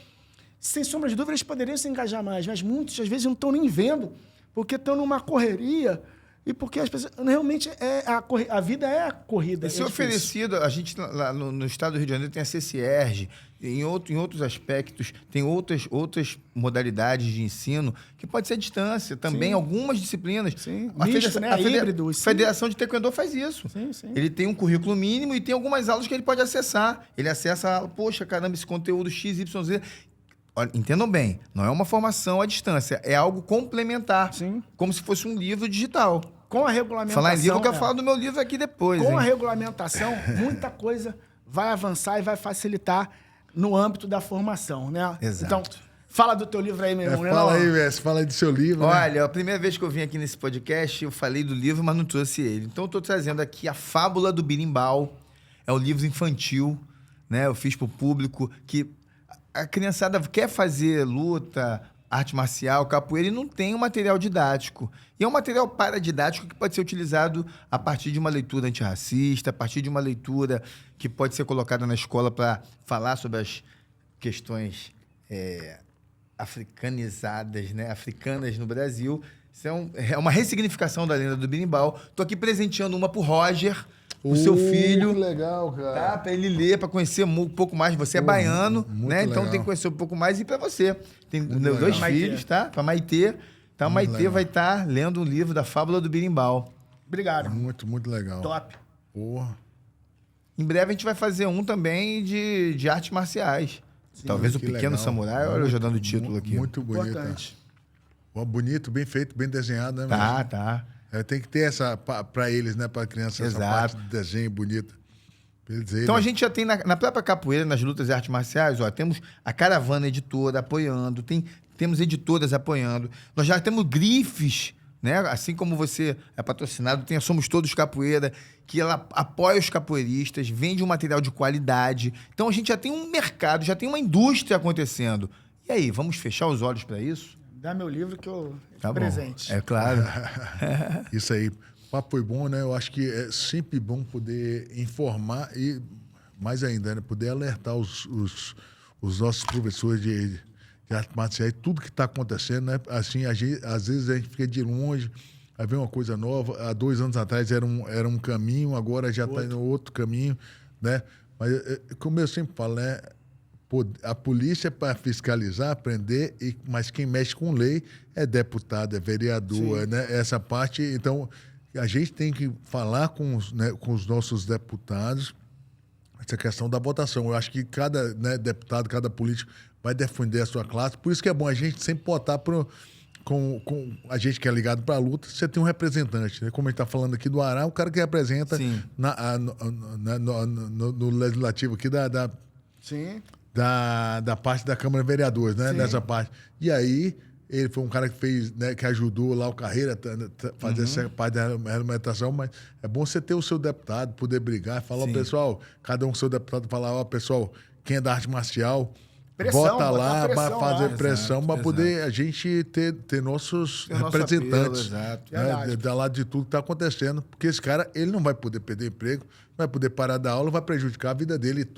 Sem sombra de dúvida, eles poderiam se engajar mais. Mas muitos, às vezes, não estão nem vendo. Porque estão numa correria. E porque as pessoas... Realmente, a vida é a corrida. Isso é oferecido... A gente, lá no estado do Rio de Janeiro, tem a CCERJ. Em outros aspectos, tem outras modalidades de ensino que pode ser à distância. Também sim. Algumas disciplinas. Sim. Híbrido. A Federação de Taekwondo faz isso. Sim, sim. Ele tem um currículo mínimo e tem algumas aulas que ele pode acessar. Ele acessa, poxa, caramba, esse conteúdo XYZ... Olha, entendam bem, não é uma formação à distância, é algo complementar, sim. Como se fosse um livro digital. Com a regulamentação... Falar em livro, eu quero falar do meu livro aqui depois. Com a regulamentação, muita coisa vai avançar e vai facilitar no âmbito da formação, né? Exato. Então, fala do teu livro aí, meu irmão. Fala aí, Messi, fala aí do seu livro. Olha, a primeira vez que eu vim aqui nesse podcast, eu falei do livro, mas não trouxe ele. Então, eu estou trazendo aqui A Fábula do Birimbau. É um livro infantil, né? Eu fiz para o público que a criançada quer fazer luta, arte marcial, capoeira, e não tem um material didático. E é um material paradidático que pode ser utilizado a partir de uma leitura antirracista, a partir de uma leitura que pode ser colocada na escola para falar sobre as questões africanizadas, né? Africanas no Brasil. Isso é uma ressignificação da lenda do Birimbau. Estou aqui presenteando uma para o Roger, o seu filho. Que legal, cara. Tá? Para ele ler, para conhecer um pouco mais. Você é baiano, né? Então tem que conhecer um pouco mais. E para você. Tem meus dois filhos, tá? Para Maitê. Então a Maitê vai estar lendo um livro da Fábula do Birimbau. Obrigado. Muito, muito legal. Top. Porra. Em breve a gente vai fazer um também de artes marciais. Sim, talvez o Pequeno legal. Samurai. Olha eu já dando o título aqui. Muito bonito. Importante. Bonito, bem feito, bem desenhado, né? Tá. Tem que ter essa, para eles, né? Para a criança, essa parte de desenho bonita. Então a gente já tem na própria capoeira, nas lutas e artes marciais, ó, temos a Caravana Editora apoiando, temos editoras apoiando, nós já temos grifes, né? Assim como você é patrocinado, tem a Somos Todos Capoeira, que ela apoia os capoeiristas, vende um material de qualidade. Então a gente já tem um mercado, já tem uma indústria acontecendo. E aí, vamos fechar os olhos para isso? Dá meu livro que eu tá presente. Bom. É claro. Isso aí. O papo foi bom, né? Eu acho que é sempre bom poder informar e, mais ainda, né? Poder alertar os nossos professores de arte marcial e tudo que está acontecendo, né? Assim, às vezes a gente fica de longe, aí vem uma coisa nova. Há 2 anos atrás era um caminho, agora já está indo outro caminho, né? Mas, como eu sempre falo, né? A polícia é para fiscalizar, prender, mas quem mexe com lei é deputado, é vereador, né? Essa parte, então, a gente tem que falar com os nossos deputados essa questão da votação. Eu acho que cada deputado, cada político vai defender a sua classe, por isso que é bom a gente sempre botar com a gente que é ligado para a luta, você tem um representante, né? Como a gente está falando aqui do Ará, o cara que representa no legislativo aqui Sim. Da parte da Câmara de Vereadores, né? Nessa parte. E aí, ele foi um cara que fez, né, que ajudou lá o Carreira a fazer essa parte da regulamentação, mas é bom você ter o seu deputado, poder brigar, falar, pessoal, cada um com seu deputado, falar, ó, pessoal, quem é da arte marcial, vota lá para fazer pressão, para poder a gente ter nossos representantes, né, da lado de tudo que está acontecendo, porque esse cara, ele não vai poder perder emprego, não vai poder parar da aula, vai prejudicar a vida dele.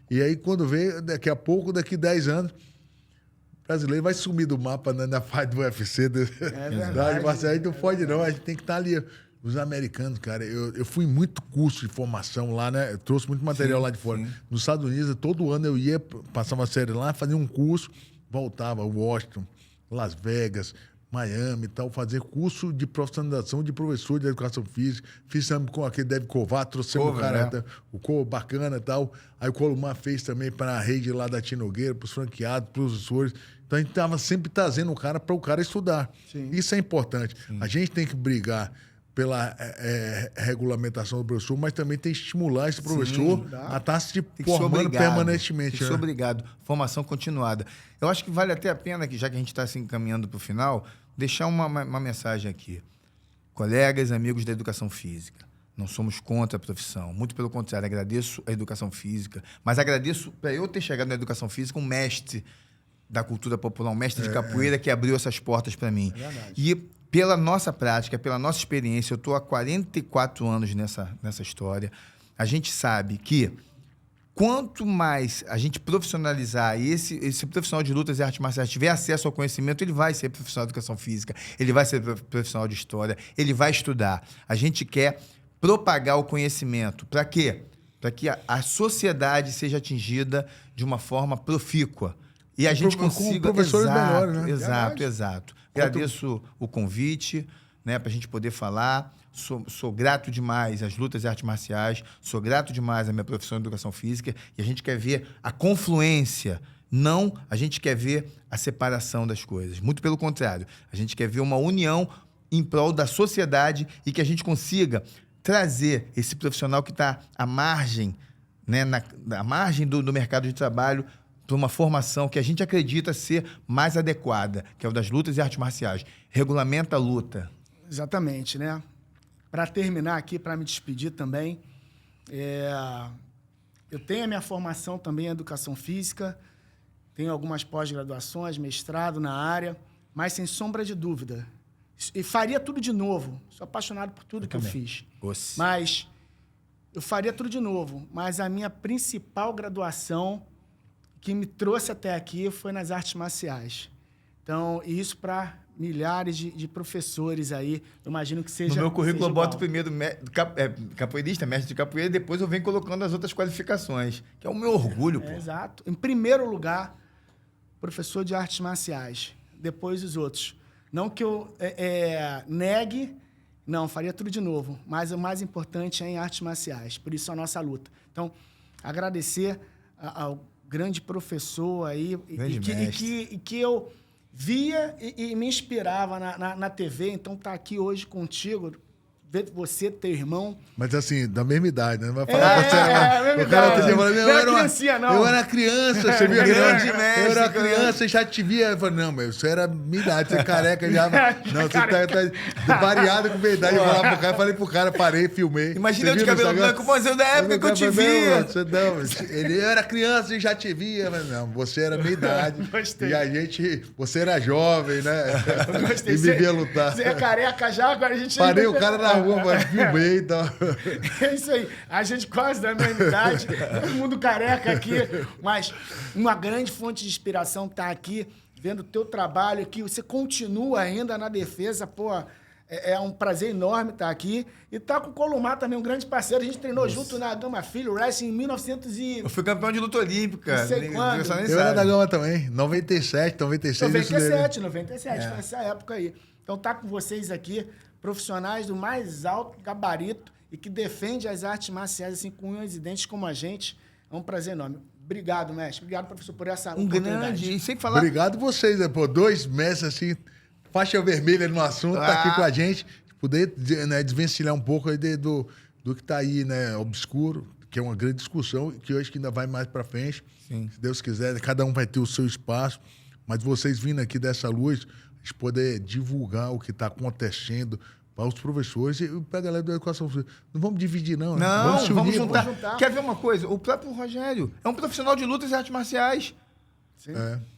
E aí, quando vê, daqui a pouco, daqui 10 anos, o brasileiro vai sumir do mapa, né, na parte do UFC, da arte marcial, não pode não, a gente tem que estar ali. Os americanos, cara, eu fui em muito curso de formação lá, né? Eu trouxe muito material lá de fora. Sim. Nos Estados Unidos, todo ano eu ia, passava uma série lá, fazia um curso, voltava, Washington, Las Vegas, Miami e tal, fazer curso de profissionalização de professor de educação física. Fiz também com aquele Dave Kovar, trouxemos o cara, né? O Kovar bacana e tal. Aí o Colomar fez também para a rede lá da Tia Nogueira, para os franqueados, professores. Então a gente estava sempre trazendo o cara para o cara estudar. Sim. Isso é importante. Sim. A gente tem que brigar pela regulamentação do professor, mas também tem que estimular esse professor a estar se formando permanentemente. Tem que ser obrigado. Formação continuada. Eu acho que vale até a pena, já que a gente está se encaminhando para o final, deixar uma mensagem aqui. Colegas, amigos da educação física, não somos contra a profissão. Muito pelo contrário, agradeço a educação física, mas agradeço, para eu ter chegado na educação física, um mestre da cultura popular, um mestre de capoeira que abriu essas portas para mim. E pela nossa prática, pela nossa experiência, eu estou há 44 anos nessa história, a gente sabe que quanto mais a gente profissionalizar e esse profissional de lutas e artes marciais tiver acesso ao conhecimento, ele vai ser profissional de educação física, ele vai ser profissional de história, ele vai estudar. A gente quer propagar o conhecimento. Para quê? Para que a sociedade seja atingida de uma forma profícua. E a gente consiga... Com professores melhores, né? Exato. Agradeço o convite, né, para a gente poder falar. Sou grato demais às lutas e artes marciais, sou grato demais à minha profissão de educação física, e a gente quer ver a confluência, a gente quer ver a separação das coisas. Muito pelo contrário, a gente quer ver uma união em prol da sociedade e que a gente consiga trazer esse profissional que está à margem, né, à margem do mercado de trabalho, para uma formação que a gente acredita ser mais adequada, que é o das lutas e artes marciais. Regulamenta a luta. Exatamente, né? Para terminar aqui, para me despedir também, eu tenho a minha formação também em educação física, tenho algumas pós-graduações, mestrado na área, mas sem sombra de dúvida. E faria tudo de novo. Sou apaixonado por tudo que eu fiz. Mas eu faria tudo de novo. Mas a minha principal graduação que me trouxe até aqui foi nas artes marciais. Então, isso para milhares de professores aí, eu imagino que seja. No meu currículo eu boto igual. primeiro capoeirista, mestre de capoeira, e depois eu venho colocando as outras qualificações, que é o meu orgulho, pô. Exato. Em primeiro lugar, professor de artes marciais. Depois os outros. Não que eu negue, não, faria tudo de novo. Mas o mais importante é em artes marciais. Por isso a nossa luta. Então, agradecer ao grande professor aí, e que eu via e me inspirava na TV. Então, tá aqui hoje contigo, ver você, teu irmão. Mas assim, da mesma idade, né? Não vai falar você. O cara outro dia falou, eu era criança, você viu? Eu era criança e já te via. Eu falei, não, mas você era minha idade, você é careca já. Não, você tá variado com minha idade. Eu falei pro cara, parei, filmei. Imagina eu de cabelo branco, mas eu da época que eu te via. Eu era criança e já te via. Mas não, você era minha idade. Gostei. E você era jovem, né? Gostei. E me via lutar. Você é careca já, agora a gente... Parei o cara na rua, mas filmei e tal. É isso aí. A gente quase da mesma idade, todo mundo careca aqui, mas uma grande fonte de inspiração tá aqui, vendo o teu trabalho, que você continua ainda na defesa, pô, é um prazer enorme estar aqui. E tá com o Colomar também, um grande parceiro, a gente treinou junto na Gama Filho Wrestling em 1900 e... Eu fui campeão de luta olímpica. Não sei quando. Eu era da Gama também, 97, 96. 97, foi essa época aí. Então tá com vocês aqui, profissionais do mais alto gabarito e que defende as artes marciais assim com unhas e dentes como a gente. É um prazer enorme. Obrigado, mestre. Obrigado, professor, por essa oportunidade. Grande. E sem falar... Obrigado vocês, né? Pô, 2 mestres assim, faixa vermelha no assunto, tá aqui com a gente. Poder, né, desvencilhar um pouco aí do que tá aí, né, obscuro, que é uma grande discussão, que eu acho que ainda vai mais para frente. Sim. Se Deus quiser, cada um vai ter o seu espaço. Mas vocês vindo aqui dessa luz, a gente poder divulgar o que está acontecendo para os professores e para a galera da educação. Não vamos dividir, não. Né? Não, vamos se unir, juntar. Quer ver uma coisa? O próprio Rogério é um profissional de lutas e artes marciais. Sim,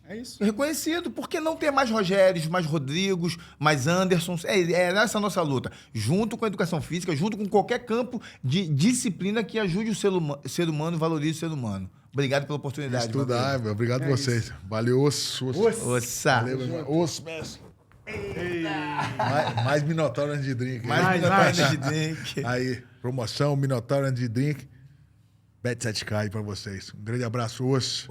é isso. Reconhecido. Por que não ter mais Rogérios, mais Rodrigos, mais Andersons? É essa a nossa luta. Junto com a educação física, junto com qualquer campo de disciplina que ajude o ser humano, valorize o ser humano. Obrigado pela oportunidade. Estudar, meu. Obrigado a vocês. Isso. Valeu, osso. Valeu, meu irmão. Osso, mestre. Mais Minotauro Energy Drink. Mais Minotauro Energy Drink. Aí, promoção, Minotauro Energy Drink. Bet 7K aí pra vocês. Um grande abraço, osso.